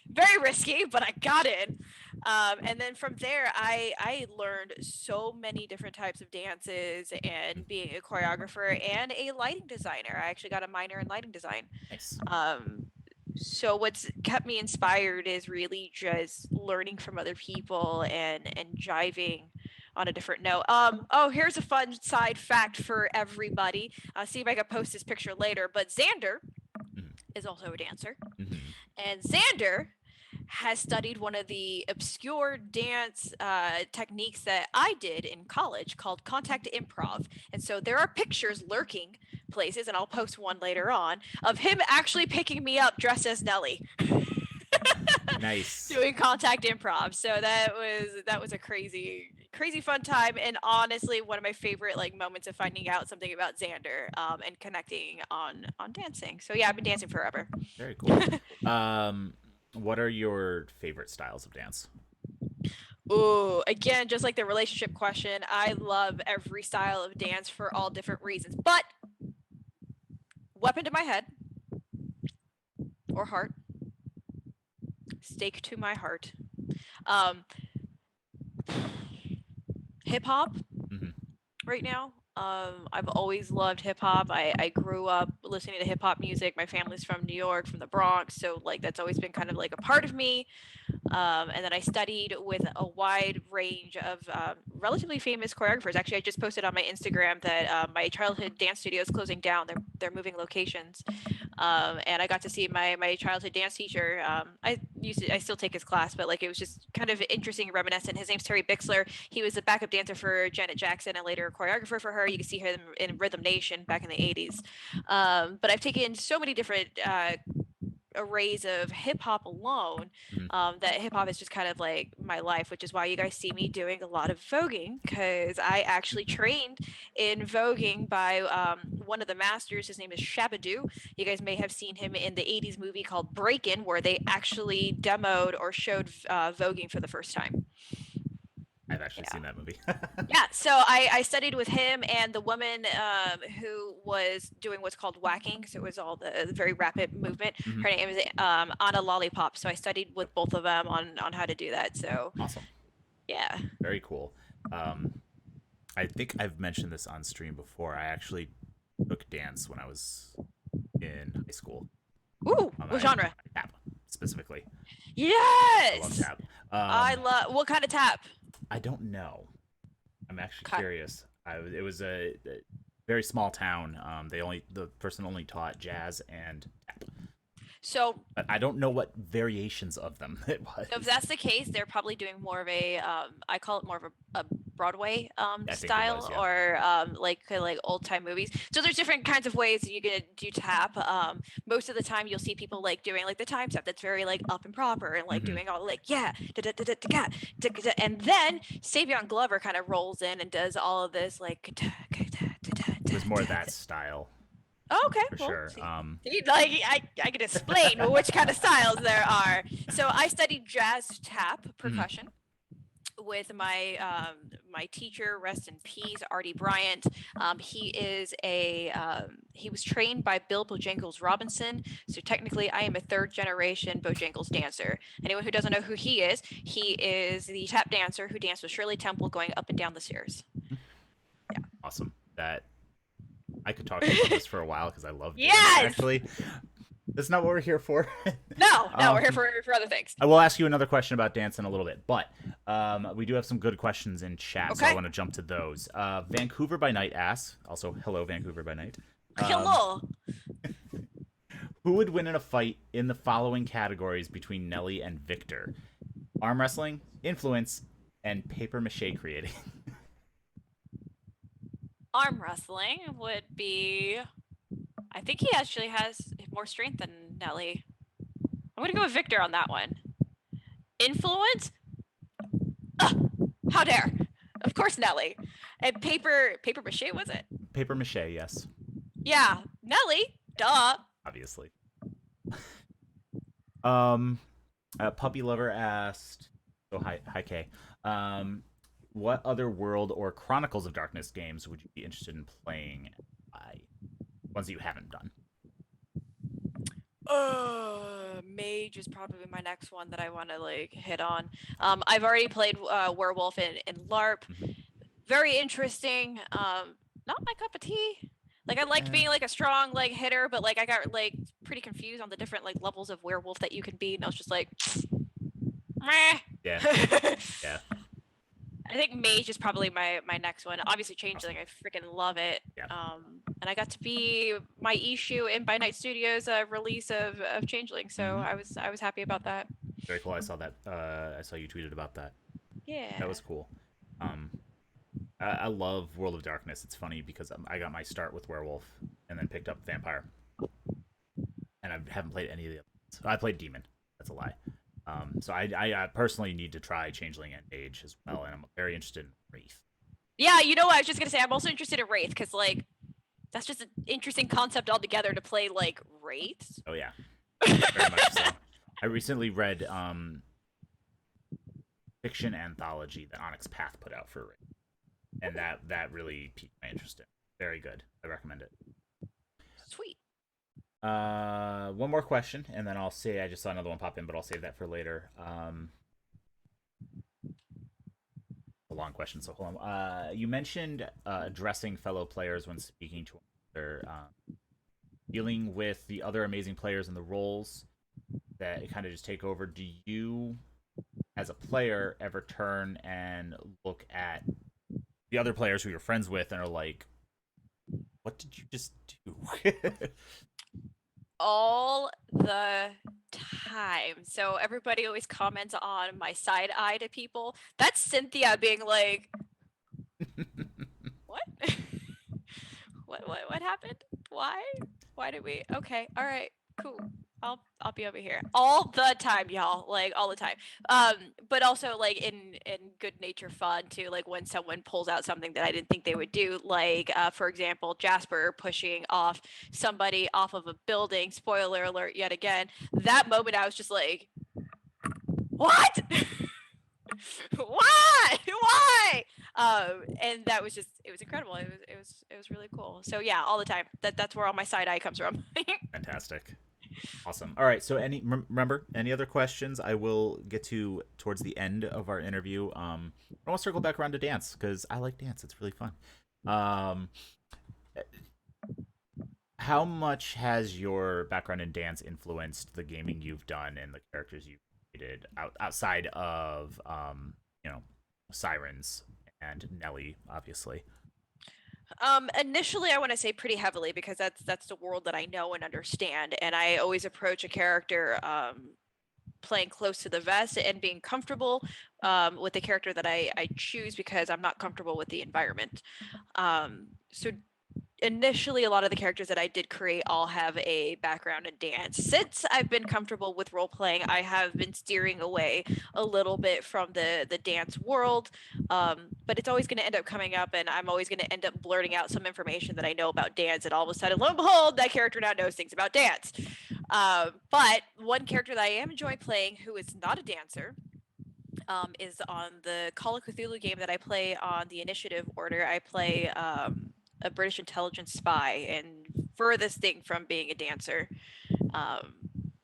Very risky, but I got in. And then from there, I learned so many different types of dances and being a choreographer and a lighting designer. I actually got a minor in lighting design. Nice. So what's kept me inspired is really just learning from other people and jiving on a different note. Oh, here's a fun side fact for everybody. See if I can post this picture later. But Xander is also a dancer. And Xander has studied one of the obscure dance techniques that I did in college called contact improv. And so there are pictures lurking places, and I'll post one later on, of him actually picking me up dressed as Nellie. Nice. Doing contact improv. So that was a crazy fun time, and honestly one of my favorite like moments of finding out something about Xander and connecting on dancing. So yeah, I've been dancing forever. Very cool. What are your favorite styles of dance? Ooh, again, just like the relationship question, I love every style of dance for all different reasons. But weapon to my head or heart, stake to my heart. Hip hop right now. I've always loved hip hop. I grew up listening to hip hop music. My family's from New York, from the Bronx, so like that's always been kind of like a part of me. And then I studied with a wide range of relatively famous choreographers. Actually, I just posted on my Instagram that my childhood dance studio is closing down. They're moving locations, and I got to see my childhood dance teacher. I still take his class, but like it was just kind of interesting and reminiscent. His name's Terry Bixler. He was a backup dancer for Janet Jackson and later a choreographer for her. You can see him in Rhythm Nation back in the 80s. But I've taken so many different arrays of hip hop alone, that hip hop is just kind of like my life, which is why you guys see me doing a lot of voguing, because I actually trained in voguing by one of the masters. His name is Shabadoo. You guys may have seen him in the 80s movie called Break-In, where they actually demoed or showed voguing for the first time. I've actually seen that movie. Yeah, so I studied with him and the woman who was doing what's called whacking. So it was all the very rapid movement. Her name is Anna Lollipop. So I studied with both of them on how to do that. So awesome. Yeah. Very cool. I think I've mentioned this on stream before. I actually took dance when I was in high school. Ooh, what genre? Tap, specifically. Yes! I love tap. I love... What kind of tap? I don't know. I'm actually curious. It was a very small town. The person only taught jazz and tap. So, but I don't know what variations of them it was. So if that's the case, they're probably doing more of a I call it more of a Broadway style, or like old time movies. So there's different kinds of ways you can do tap. Most of the time you'll see people like doing like the time step that's very like up and proper and like doing all like and then Savion Glover kind of rolls in and does all of this like there's more of that style. Oh, okay, for sure. I can explain which kind of styles there are. So I studied jazz tap percussion with my my teacher, rest in peace, Artie Bryant. He was trained by Bill Bojangles Robinson. So technically, I am a third generation Bojangles dancer. Anyone who doesn't know who he is the tap dancer who danced with Shirley Temple going up and down the stairs. Yeah. Awesome. I could talk about this for a while because I love dance, actually. That's not what we're here for. No, we're here for other things. I will ask you another question about dance in a little bit, but we do have some good questions in chat, so I want to jump to those. Vancouver by Night asks, also, hello, Vancouver by Night. Hello. Who would win in a fight in the following categories between Nellie and Victor? Arm wrestling, influence, and paper-mache creating. Arm wrestling would be... I think he actually has more strength than Nellie. I'm going to go with Victor on that one. Influence? How dare. Of course Nellie. And paper mache, was it? Paper mache, yes. Yeah. Nellie? Duh. Obviously. Puppy Lover asked... Oh, hi Kay. What other World or Chronicles of Darkness games would you be interested in playing? Ones that you haven't done. Mage is probably my next one that I want to like hit on. I've already played Werewolf in LARP. Very interesting. Not my cup of tea. Like I liked being like a strong like hitter, but like I got like pretty confused on the different like levels of werewolf that you can be, and I was just like, meh. Yeah. Yeah. I think Mage is probably my next one. Obviously Changeling, I freaking love it. Yeah. And I got to be my issue in By Night Studios release of Changeling, so I was happy about that. Very cool. I saw that. I saw you tweeted about that. Yeah. That was cool. I love World of Darkness. It's funny because I got my start with Werewolf and then picked up Vampire, and I haven't played any of the others. I played Demon. That's a lie. So I personally need to try Changeling and Mage as well, and I'm very interested in Wraith. Yeah, you know what? I was just going to say, I'm also interested in Wraith, because, like, that's just an interesting concept altogether to play, like, Wraiths. Oh, yeah. Very much so. I recently read fiction anthology that Onyx Path put out for Wraith, and that really piqued my interest in. Very good. I recommend it. Sweet. One more question, and then I'll say I just saw another one pop in, but I'll save that for later. A long question, so hold on. You mentioned addressing fellow players when speaking to other, dealing with the other amazing players in the roles that kind of just take over. Do you, as a player, ever turn and look at the other players who you're friends with and are like, what did you just do? All the time. So everybody always comments on my side eye to people. That's Cynthia being like, what? what happened? Why did we? Okay, all right, cool. I'll be over here all the time, y'all. Like all the time. But also like in good nature fun too. Like when someone pulls out something that I didn't think they would do. Like for example, Jasper pushing off somebody off of a building. Spoiler alert yet again. That moment I was just like, what? Why? And that was just it was incredible. It was really cool. So yeah, all the time. That's where all my side eye comes from. Fantastic. Awesome. All right. So, remember any other questions? I will get to towards the end of our interview. I want to circle back around to dance because I like dance. It's really fun. Um, how much has your background in dance influenced the gaming you've done and the characters you've created outside of Sirens and Nellie, obviously? Initially I want to say pretty heavily because that's the world that I know and understand, and I always approach a character playing close to the vest and being comfortable with the character that I choose because I'm not comfortable with the environment. So initially a lot of the characters that I did create all have a background in dance. Since I've been comfortable with role playing, I have been steering away a little bit from the dance world. But it's always going to end up coming up, and I'm always going to end up blurting out some information that I know about dance, and all of a sudden, lo and behold, that character now knows things about dance. But one character that I am enjoying playing, who is not a dancer, is on the Call of Cthulhu game that I play on the initiative order. I play a British intelligence spy, and furthest thing from being a dancer, um,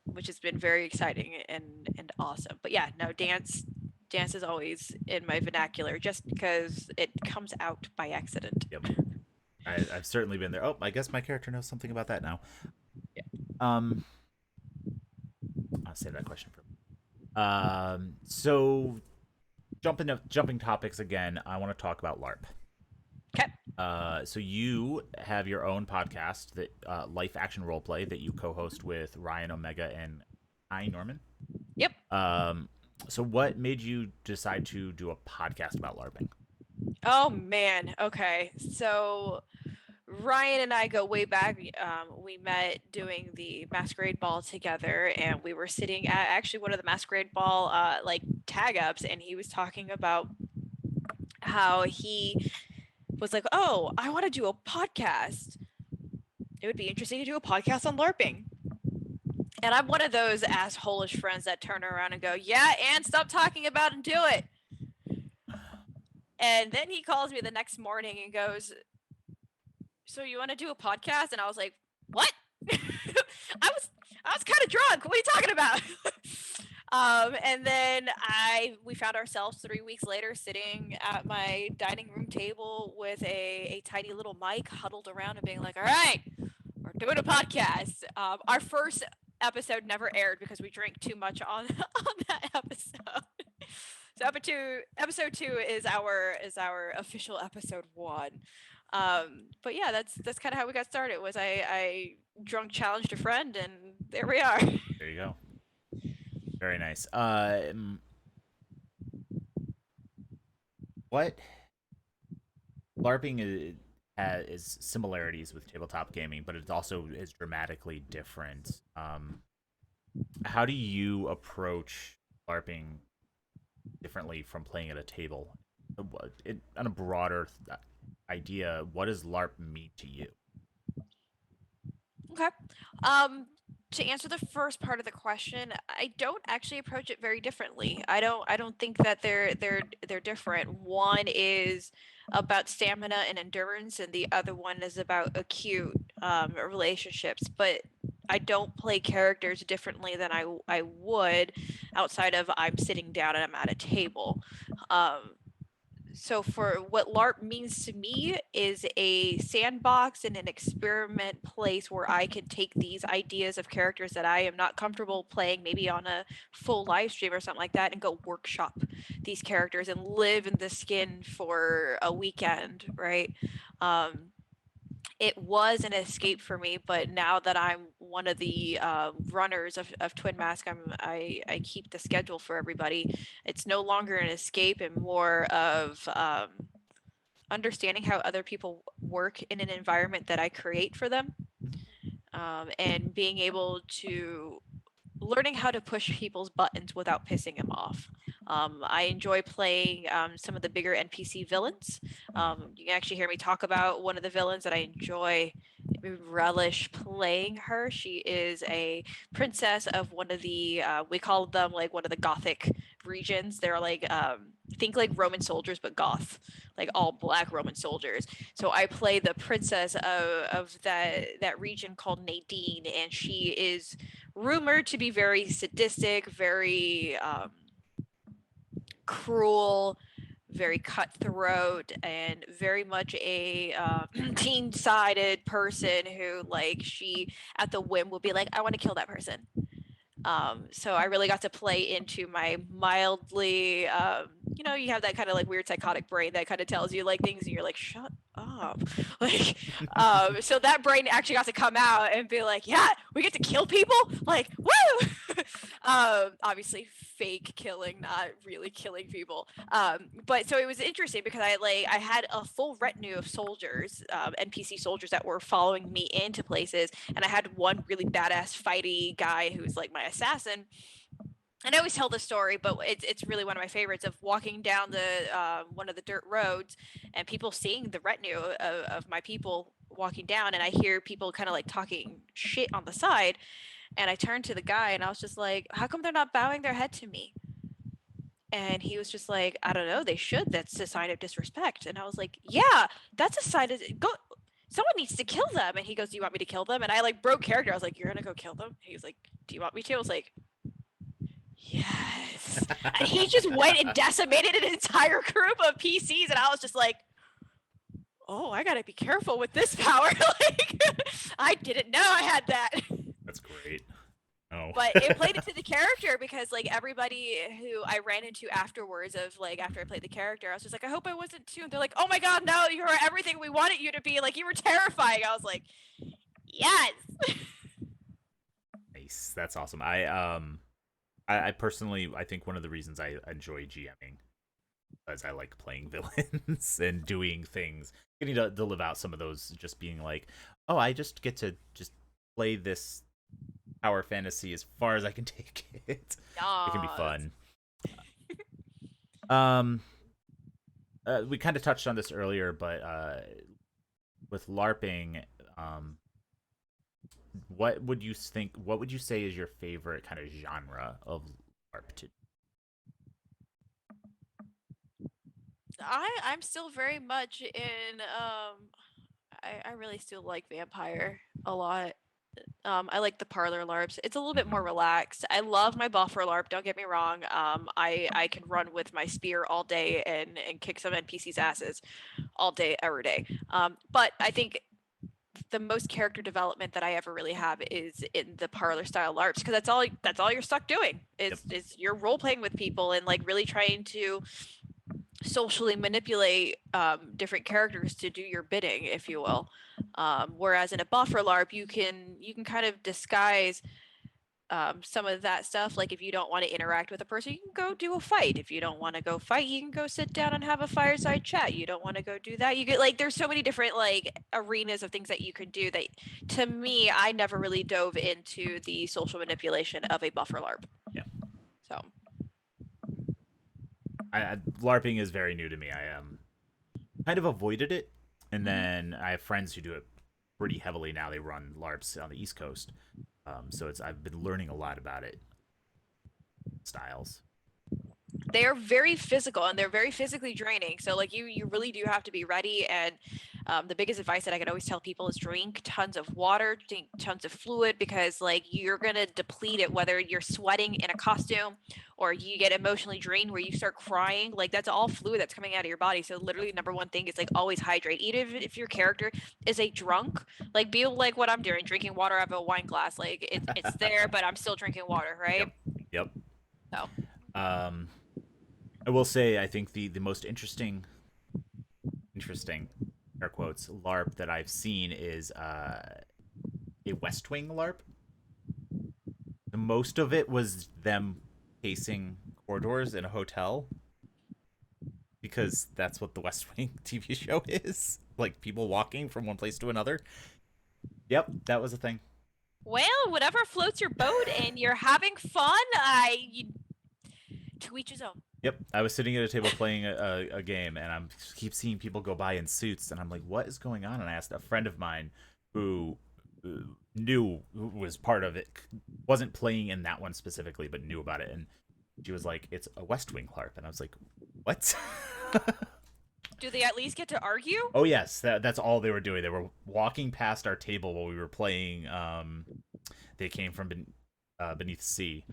which has been very exciting and awesome. But yeah, no, dance is always in my vernacular just because it comes out by accident. Yep. I've certainly been there. Oh, I guess my character knows something about that now. Yeah. I'll save that question for. So jumping topics again. I want to talk about LARP. Okay. So you have your own podcast that Life.Action.Roleplay that you co-host with Ryan Omega and I Norman. Yep. So what made you decide to do a podcast about LARPing? Oh man. Okay. So Ryan and I go way back. We met doing the Masquerade Ball together, and we were sitting at actually one of the Masquerade Ball like tag ups, and he was talking about how he was like, "Oh, I want to do a podcast. It would be interesting to do a podcast on LARPing." And I'm one of those assholish friends that turn around and go, "Yeah, and stop talking about it and do it." And then he calls me the next morning and goes, "So you want to do a podcast?" And I was like, "What?" I was kind of drunk. What are you talking about? And then we found ourselves 3 weeks later sitting at my dining room table with a tiny little mic huddled around and being like, "All right, we're doing a podcast." Our first episode never aired because we drank too much on on that episode. So episode two is our official episode one. But yeah, that's kind of how we got started. Was I drunk challenged a friend, and there we are. There you go. Very nice. What LARPing is similarities with tabletop gaming, but it also is dramatically different. How do you approach LARPing differently from playing at a table? On a broader idea, what does LARP mean to you? Okay. To answer the first part of the question, I don't actually approach it very differently. I don't think that they're different. One is about stamina and endurance, and the other one is about acute relationships. But I don't play characters differently than I would outside of I'm sitting down and I'm at a table. So for what LARP means to me is a sandbox and an experiment place where I can take these ideas of characters that I am not comfortable playing, maybe on a full live stream or something like that, and go workshop these characters and live in the skin for a weekend, right? It was an escape for me, but now that I'm one of the runners of Twin Mask, I keep the schedule for everybody. It's no longer an escape and more of understanding how other people work in an environment that I create for them, and being able to learning how to push people's buttons without pissing them off. I enjoy playing some of the bigger NPC villains. You can actually hear me talk about one of the villains that I enjoy, relish playing her. She is a princess of one of the, we call them like one of the Gothic regions. They're like, think like Roman soldiers, but goth, like all black Roman soldiers. So I play the princess of that region called Nadine, and she is rumored to be very sadistic, very cruel, very cutthroat, and very much a teen-sided person who, like, she at the whim will be like, I want to kill that person. So I really got to play into my mildly, you have that kind of like weird psychotic brain that kind of tells you like things and you're like, shut up. Like, so that brain actually got to come out and be like, yeah, we get to kill people. Like, woo! Obviously fake killing, not really killing people. But so it was interesting because I had a full retinue of soldiers, NPC soldiers that were following me into places, and I had one really badass fighty guy who's like my assassin. And I always tell this story, but it's really one of my favorites of walking down the one of the dirt roads and people seeing the retinue of my people walking down, and I hear people kind of like talking shit on the side, and I turned to the guy and I was just like, how come they're not bowing their head to me? And he was just like, I don't know, they should. That's a sign of disrespect. And I was like, yeah, that's a sign of go. Someone needs to kill them. And he goes, do you want me to kill them? And I like broke character. I was like, you're gonna go kill them? And he was like, do you want me to? I was like, yes. And he just went and decimated an entire group of PCs, and I was just like, oh, I gotta be careful with this power. Like, I didn't know I had that. That's great. Oh. But it played into the character because like everybody who I ran into afterwards of like after I played the character, I was just like, I hope I wasn't too. And they're like, oh my god, no, you were everything we wanted you to be. Like, you were terrifying. I was like, yes. Nice. That's awesome. I personally, I think one of the reasons I enjoy GMing is I like playing villains and doing things, getting to live out some of those, just being like, oh, I just get to just play this power fantasy as far as I can take it. It can be fun. We kind of touched on this earlier, but with LARPing, what would you think? What would you say is your favorite kind of genre of LARP? I'm still very much in I really still like vampire a lot. I like the parlor LARPs. It's a little bit more relaxed. I love my buffer LARP, don't get me wrong. I can run with my spear all day and kick some NPCs asses all day every day. But I think the most character development that I ever really have is in the parlor style LARPs, because that's all you're stuck doing is you're role playing with people and like really trying to socially manipulate different characters to do your bidding, if you will. Whereas in a buffer LARP, you can kind of disguise some of that stuff. Like if you don't want to interact with a person, you can go do a fight. If you don't want to go fight, you can go sit down and have a fireside chat. You don't want to go do that, you get like there's so many different like arenas of things that you can do that, to me, I never really dove into the social manipulation of a buffer LARP. Yeah. So LARPing is very new to me. I kind of avoided it, and then I have friends who do it pretty heavily now. They run LARPs on the East Coast, so I've been learning a lot about it. Styles. They are very physical and they're very physically draining. So like you really do have to be ready. And the biggest advice that I could always tell people is drink tons of water, drink tons of fluid, because like you're gonna deplete it, whether you're sweating in a costume or you get emotionally drained where you start crying. Like that's all fluid that's coming out of your body. So literally number one thing is like always hydrate. Even if your character is a drunk, like be like what I'm doing, drinking water out of a wine glass. Like it's there, but I'm still drinking water, right? Yep. So I will say, I think the most interesting air quotes LARP that I've seen is a West Wing LARP. The most of it was them pacing corridors in a hotel, because that's what the West Wing TV show is, like people walking from one place to another. Yep, that was a thing. Well, whatever floats your boat and you're having fun, to each his own. Yep, I was sitting at a table playing a game, and I'm keep seeing people go by in suits, and I'm like, "What is going on?" And I asked a friend of mine who knew who was part of it, wasn't playing in that one specifically, but knew about it, and she was like, "It's a West Wing LARP," and I was like, "What?" Do they at least get to argue? Oh yes, that's all they were doing. They were walking past our table while we were playing. They came from beneath the sea,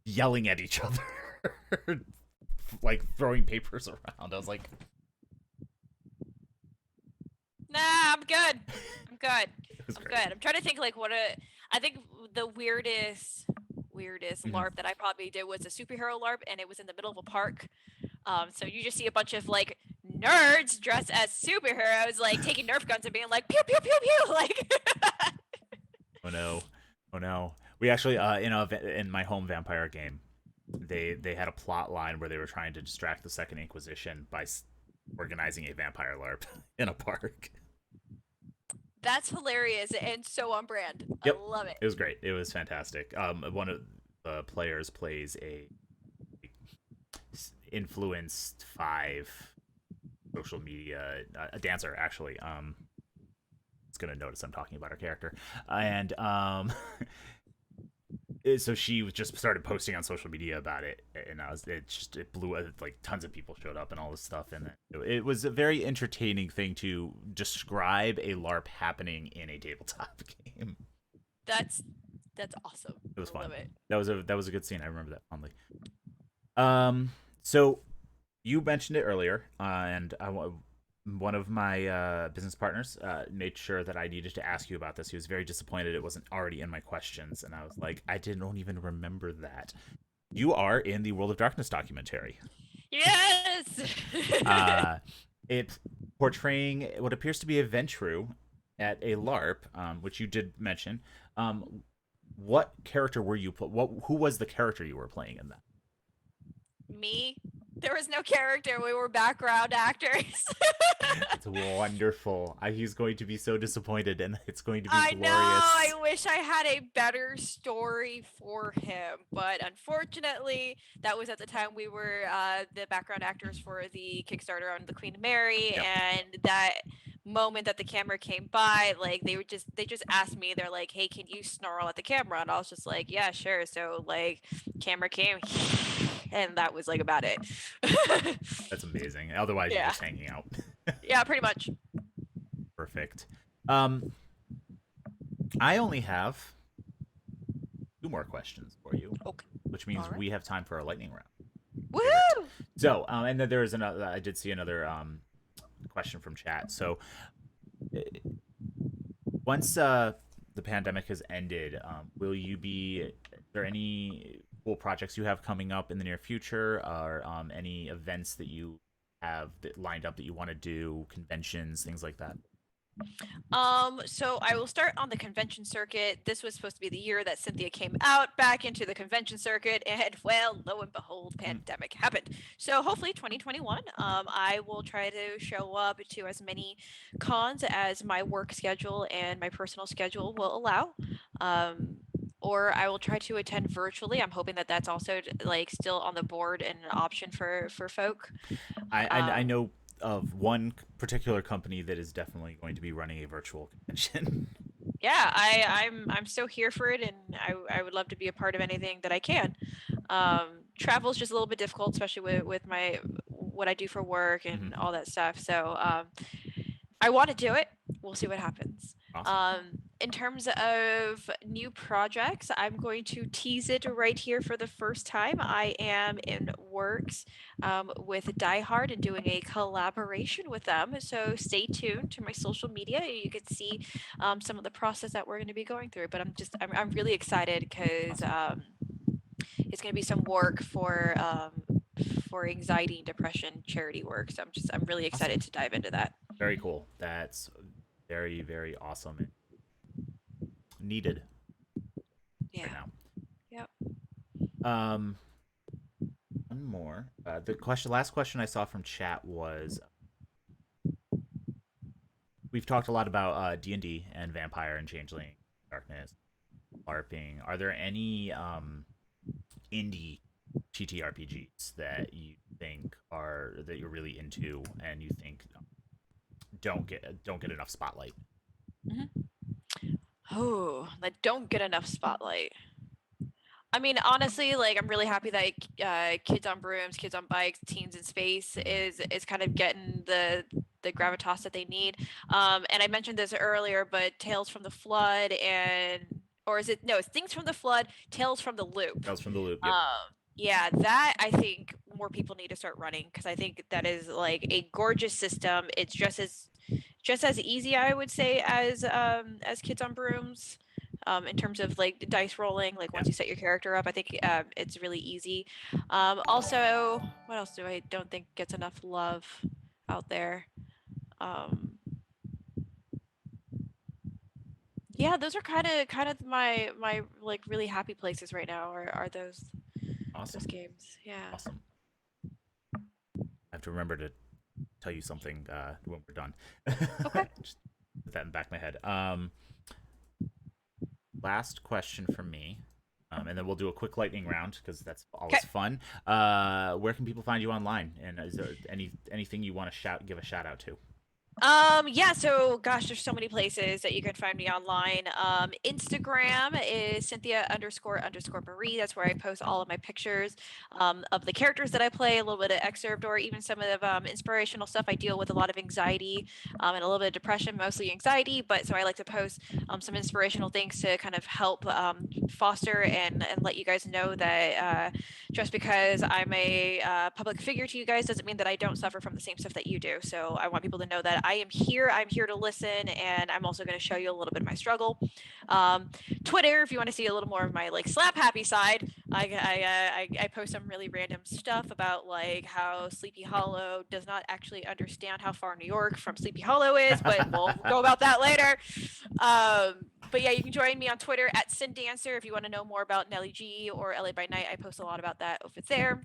yelling at each other, like throwing papers around. I was like, Nah, I'm good. I'm good. it was I'm great. good. I'm trying to think like I think the weirdest LARP that I probably did was a superhero LARP, and it was in the middle of a park. So you just see a bunch of like nerds dressed as superheroes, like taking Nerf guns and being like pew pew pew pew, like. Oh no, oh no. We actually in my home vampire game, they had a plot line where they were trying to distract the Second Inquisition by organizing a vampire LARP in a park. That's hilarious and so on brand. Yep, I love it. it was great. It was fantastic. One of the players plays a influenced five social media a dancer actually. It's gonna notice I'm talking about her character, and so she just started posting on social media about it, and it blew like tons of people showed up and all this stuff, and it was a very entertaining thing to describe a LARP happening in a tabletop game. That's awesome. It was I fun. love it. That was a good scene. I remember that fondly. So you mentioned it earlier, and one of my business partners made sure that I needed to ask you about this. He was very disappointed it wasn't already in my questions, and I was like, I don't even remember that. You are in the World of Darkness documentary. Yes. It portraying what appears to be a Ventru at a LARP, which you did mention. What character were you? Who was the character you were playing in that? Me. There was no character. We were background actors. It's wonderful. He's going to be so disappointed, and it's going to be I glorious. know. I wish I had a better story for him, but unfortunately, that was at the time we were the background actors for the Kickstarter on the Queen Mary, Yep. and that moment that the camera came by, like they just asked me, they're like, "Hey, can you snarl at the camera?" And I was just like, "Yeah, sure." So like, camera came, and that was like about it. That's amazing. Otherwise, you're Yeah. just hanging out. Yeah, pretty much. Perfect. I only have two more questions for you, Okay. which means All right. we have time for a lightning round. Woohoo! So, and then there is another. I did see another question from chat. So, uh, once the pandemic has ended, will you be? Is there any cool projects you have coming up in the near future, or any events that you have that lined up that you want to do, conventions, things like that? So I will start on the convention circuit. This was supposed to be the year that Cynthia came out back into the convention circuit, and well, lo and behold, pandemic happened. So hopefully 2021, I will try to show up to as many cons as my work schedule and my personal schedule will allow. Or I will try to attend virtually. I'm hoping that that's also like still on the board and an option for folk. I know of one particular company that is definitely going to be running a virtual convention. Yeah, I'm so here for it, and I would love to be a part of anything that I can. Travel is just a little bit difficult, especially with my what I do for work and all that stuff. So I want to do it. We'll see what happens. Awesome. In terms of new projects, I'm going to tease it right here for the first time. I am in works with Die Hard and doing a collaboration with them. So stay tuned to my social media. You can see some of the process that we're going to be going through. But I'm really excited because it's going to be some work for anxiety and depression charity work. So I'm really excited to dive into that. Very cool. That's very, very awesome and needed Yeah. right now. Yep. One more. Last question I saw from chat was, we've talked a lot about D&D and Vampire and Changeling Darkness. LARPing, are there any indie TTRPGs that you think are that you're really into and you think don't get enough spotlight? Hmm. Oh, that don't get enough spotlight. I mean, honestly, like I'm really happy that Kids on Brooms, Kids on Bikes, Teens in Space is kind of getting the gravitas that they need. And I mentioned this earlier, but Tales from the Flood and or is it no? It's Things from the Flood, Tales from the Loop. Tales from the Loop. Yep. Yeah, that I think more people need to start running because I think that is like a gorgeous system. It's just as easy, I would say, as Kids on Brooms. In terms of like dice rolling, like once you set your character up, I think it's really easy. Also, what else do I don't think gets enough love out there? Um, yeah, those are kind of my like really happy places right now. Are Awesome. those games? Yeah. Awesome. I have to remember to tell you something when we're done. Okay. Just put that in the back of my head. Last question from me, and then we'll do a quick lightning round because that's always fun. Where can people find you online? And is there anything you want to give a shout out to? Yeah, so gosh, there's so many places that you can find me online. Instagram is Cynthia__Marie. That's where I post all of my pictures of the characters that I play, a little bit of excerpt, or even some of the inspirational stuff. I deal with a lot of anxiety and a little bit of depression, mostly anxiety, but so I like to post some inspirational things to kind of help foster and let you guys know that just because I'm a public figure to you guys doesn't mean that I don't suffer from the same stuff that you do. So I want people to know that I am here. I'm here to listen, and I'm also going to show you a little bit of my struggle. Twitter, if you want to see a little more of my like slap happy side, I post some really random stuff about like how Sleepy Hollow does not actually understand how far New York from Sleepy Hollow is, but we'll go about that later. But yeah, you can join me on Twitter at SynDancer if you want to know more about Nellie G or LA by Night. I post a lot about that over there.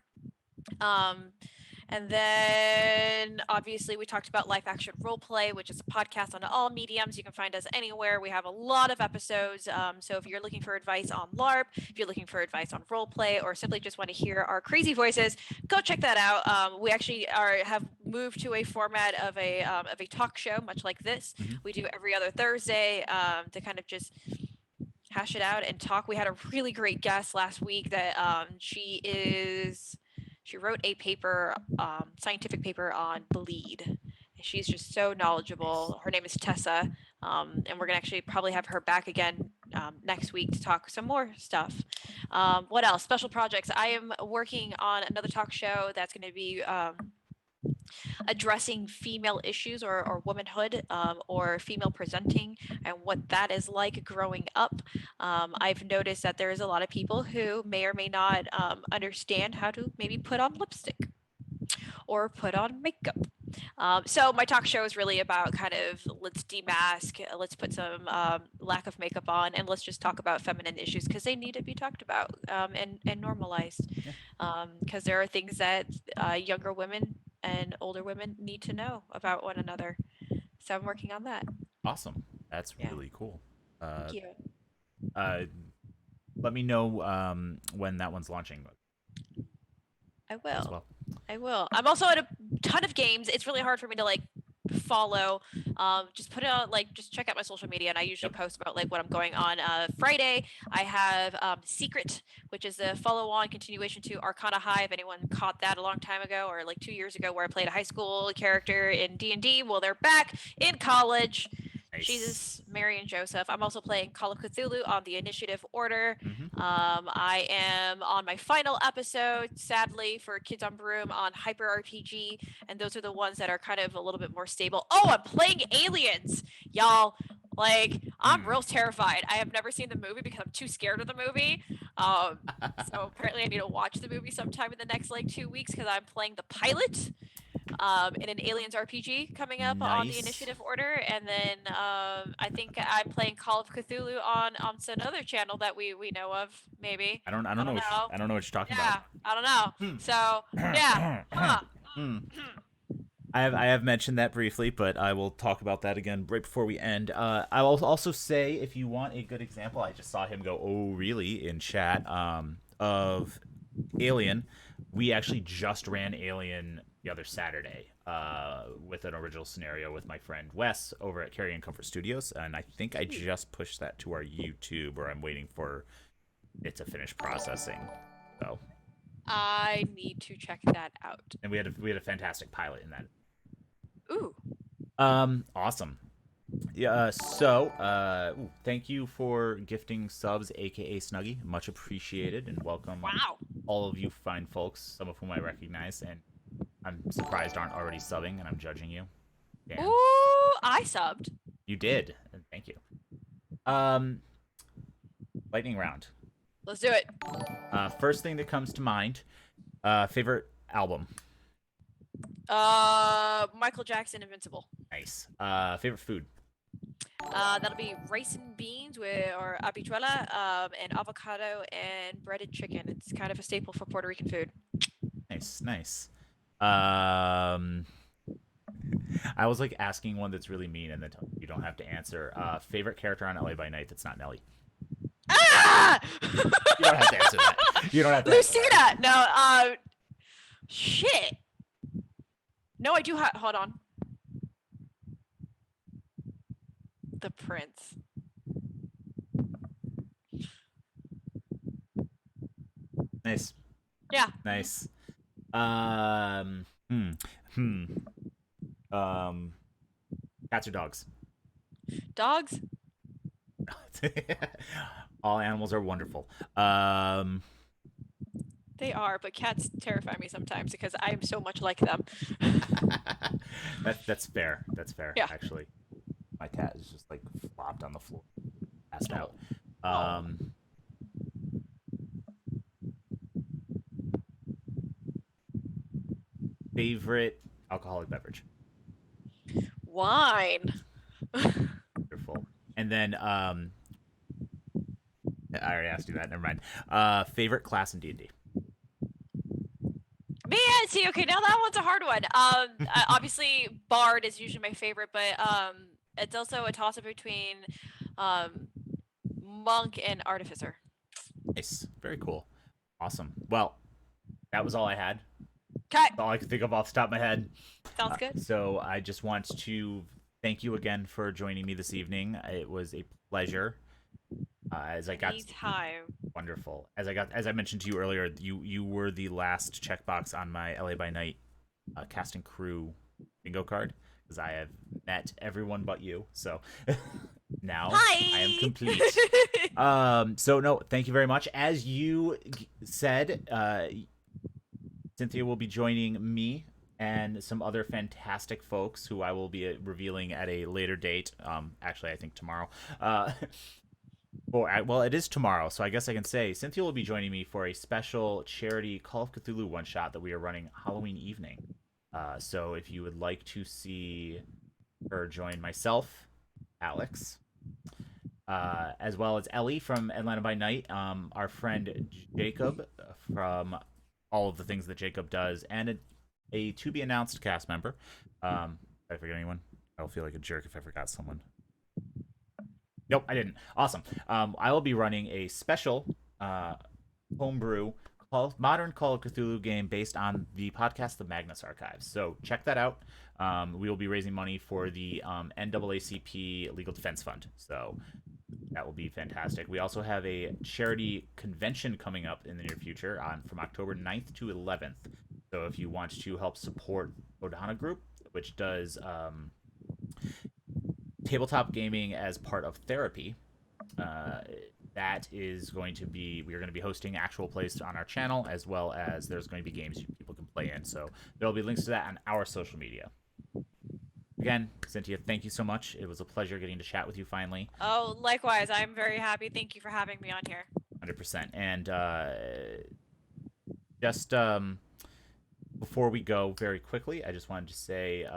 And then obviously we talked about Life.Action.Roleplay, which is a podcast on all mediums. You can find us anywhere. We have a lot of episodes. So if you're looking for advice on LARP, if you're looking for advice on roleplay, or simply just want to hear our crazy voices, go check that out. We actually have moved to a format of a talk show, much like this. Mm-hmm. We do every other Thursday to kind of just hash it out and talk. We had a really great guest last week that she wrote a paper, scientific paper on bleed. She's just so knowledgeable. Her name is Tessa, and we're gonna actually probably have her back again next week to talk some more stuff. What else? Special projects. I am working on another talk show that's going to be addressing female issues or womanhood or female presenting and what that is like growing up. I've noticed that there is a lot of people who may or may not understand how to maybe put on lipstick or put on makeup. So my talk show is really about kind of let's demask, let's put some lack of makeup on, and let's just talk about feminine issues because they need to be talked about and normalized. Because there are things that younger women and older women need to know about one another. So I'm working on that. Awesome. That's really cool. Thank you. Let me know when that one's launching. I will. As well. I will. I'm also at a ton of games. It's really hard for me to like follow. Just put it on, like, just check out my social media, and I usually post about like what I'm going on. Friday, I have Secret, which is a follow-on continuation to Arcana High. If anyone caught that a long time ago or like 2 years ago, where I played a high school character in D&D, well, they're back in college. Nice. Jesus, Mary, and Joseph. I'm also playing Call of Cthulhu on the Initiative Order. Mm-hmm. I am on my final episode, sadly, for Kids on Broom on Hyper RPG, and those are the ones that are kind of a little bit more stable. Oh, I'm playing Aliens, y'all. Like, I'm real terrified. I have never seen the movie because I'm too scared of the movie. So apparently I need to watch the movie sometime in the next like 2 weeks because I'm playing the pilot. In an Aliens RPG coming up on the Initiative Order, and then I think I'm playing Call of Cthulhu on some other channel that we know of, maybe. I don't know. I don't know what you're talking about. I don't know. So yeah. I have mentioned that briefly, but I will talk about that again right before we end. I will also say, if you want a good example, I just saw him go, "Oh, really?" in chat of Alien. We actually just ran Alien the other Saturday with an original scenario with my friend Wes over at Carry and Comfort Studios, and I think I just pushed that to our YouTube, or I'm waiting for it to finish processing. So, I need to check that out. and we had a fantastic pilot in that. Ooh. Awesome. Yeah. So, thank you for gifting subs, aka Snuggy. Much appreciated, and welcome Wow. all of you fine folks, some of whom I recognize, and I'm surprised aren't already subbing, and I'm judging you. Damn. Ooh, I subbed. You did, and thank you. Lightning round. Let's do it. First thing that comes to mind, favorite album. Michael Jackson, Invincible. Nice. Favorite food. That'll be rice and beans or habichuela, and avocado and breaded chicken. It's kind of a staple for Puerto Rican food. Nice, nice. I was like asking one that's really mean, and then you don't have to answer. Favorite character on LA by Night that's not Nellie. Ah! You don't have to answer that. You don't have to. Lucina. No. Shit. No, I do have. Hold on. The Prince. Nice. Yeah. Nice. Cats or dogs? Dogs. All animals are wonderful. They are, but cats terrify me sometimes because I am so much like them. That's fair. That's fair. Yeah. Actually, my cat is just like flopped on the floor, passed out. Favorite alcoholic beverage? Wine. Wonderful. And then I already asked you that. Never mind. Favorite class in D&D? Man, see, okay, now that one's a hard one. Obviously, Bard is usually my favorite, but it's also a toss-up between Monk and Artificer. Nice. Very cool. Awesome. Well, that was all I had. Okay. That's all I can think of off the top of my head. Sounds good. So I just want to thank you again for joining me this evening. It was a pleasure. As I got Anytime. Wonderful. As I mentioned to you earlier, you were the last checkbox on my LA by Night cast and crew bingo card, because I have met everyone but you. So now Hi! I am complete. So no, thank you very much. As you said, Cynthia will be joining me and some other fantastic folks who I will be revealing at a later date. Actually, I think tomorrow. Well, it is tomorrow, so I guess I can say Cynthia will be joining me for a special charity Call of Cthulhu one-shot that we are running Halloween evening. So if you would like to see her join myself, Alex, as well as Ellie from Atlanta by Night, our friend Jacob from all of the things that Jacob does, and a to-be-announced cast member. Did I forget anyone? I'll feel like a jerk if I forgot someone. Nope, I didn't. Awesome. I will be running a special homebrew modern Call of Cthulhu game based on the podcast The Magnus Archives. So check that out. We will be raising money for the NAACP Legal Defense Fund. So that will be fantastic. We also have a charity convention coming up in the near future from October 9th to 11th. So if you want to help support Odhana Group, which does tabletop gaming as part of therapy, that is going to be, we are going to be hosting actual plays on our channel, as well as there's going to be games people can play in. So there'll be links to that on our social media. Again, Cynthia, thank you so much. It was a pleasure getting to chat with you finally. Oh, likewise. I'm very happy. Thank you for having me on here. 100%. And just before we go very quickly, I just wanted to say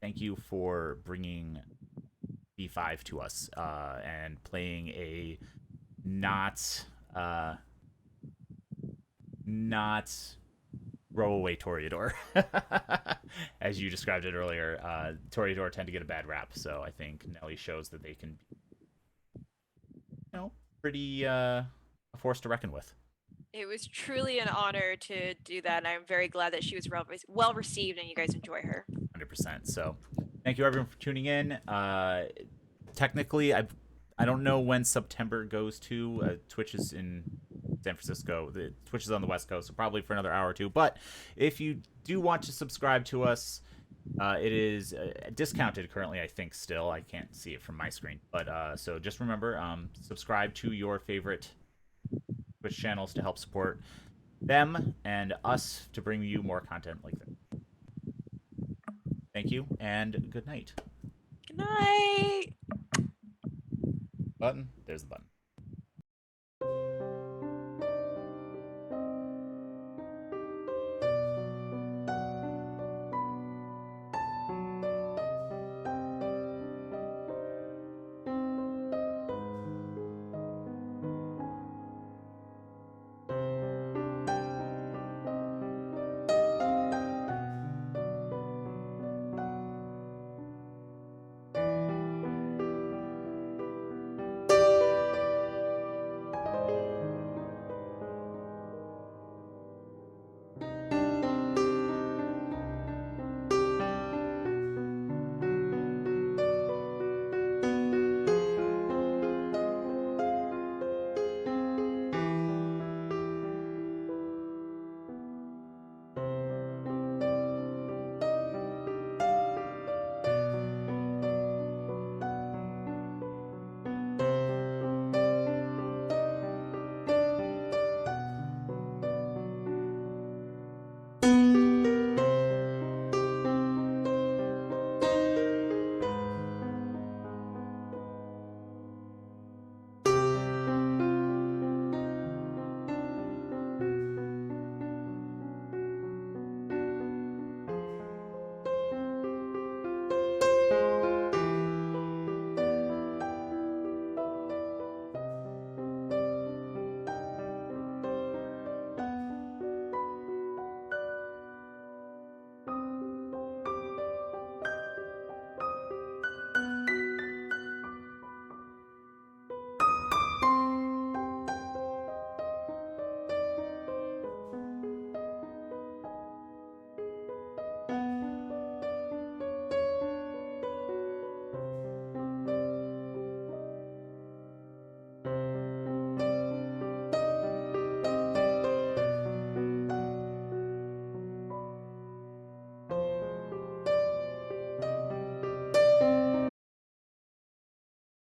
thank you for bringing B5 to us and playing a not throw away Toreador. As you described it earlier, Toreador tend to get a bad rap, so I think Nellie shows that they can be, pretty a force to reckon with. It was truly an honor to do that, and I'm very glad that she was well received and you guys enjoy her. 100%. So, thank you everyone for tuning in. Technically, I don't know when September goes to. Twitch is in San Francisco. The Twitch is on the West Coast, so probably for another hour or two. But if you do want to subscribe to us, it is discounted currently, I think. Still, I can't see it from my screen. But so just remember, subscribe to your favorite Twitch channels to help support them and us to bring you more content like that. Thank you and good night. Good night. Button. There's the button.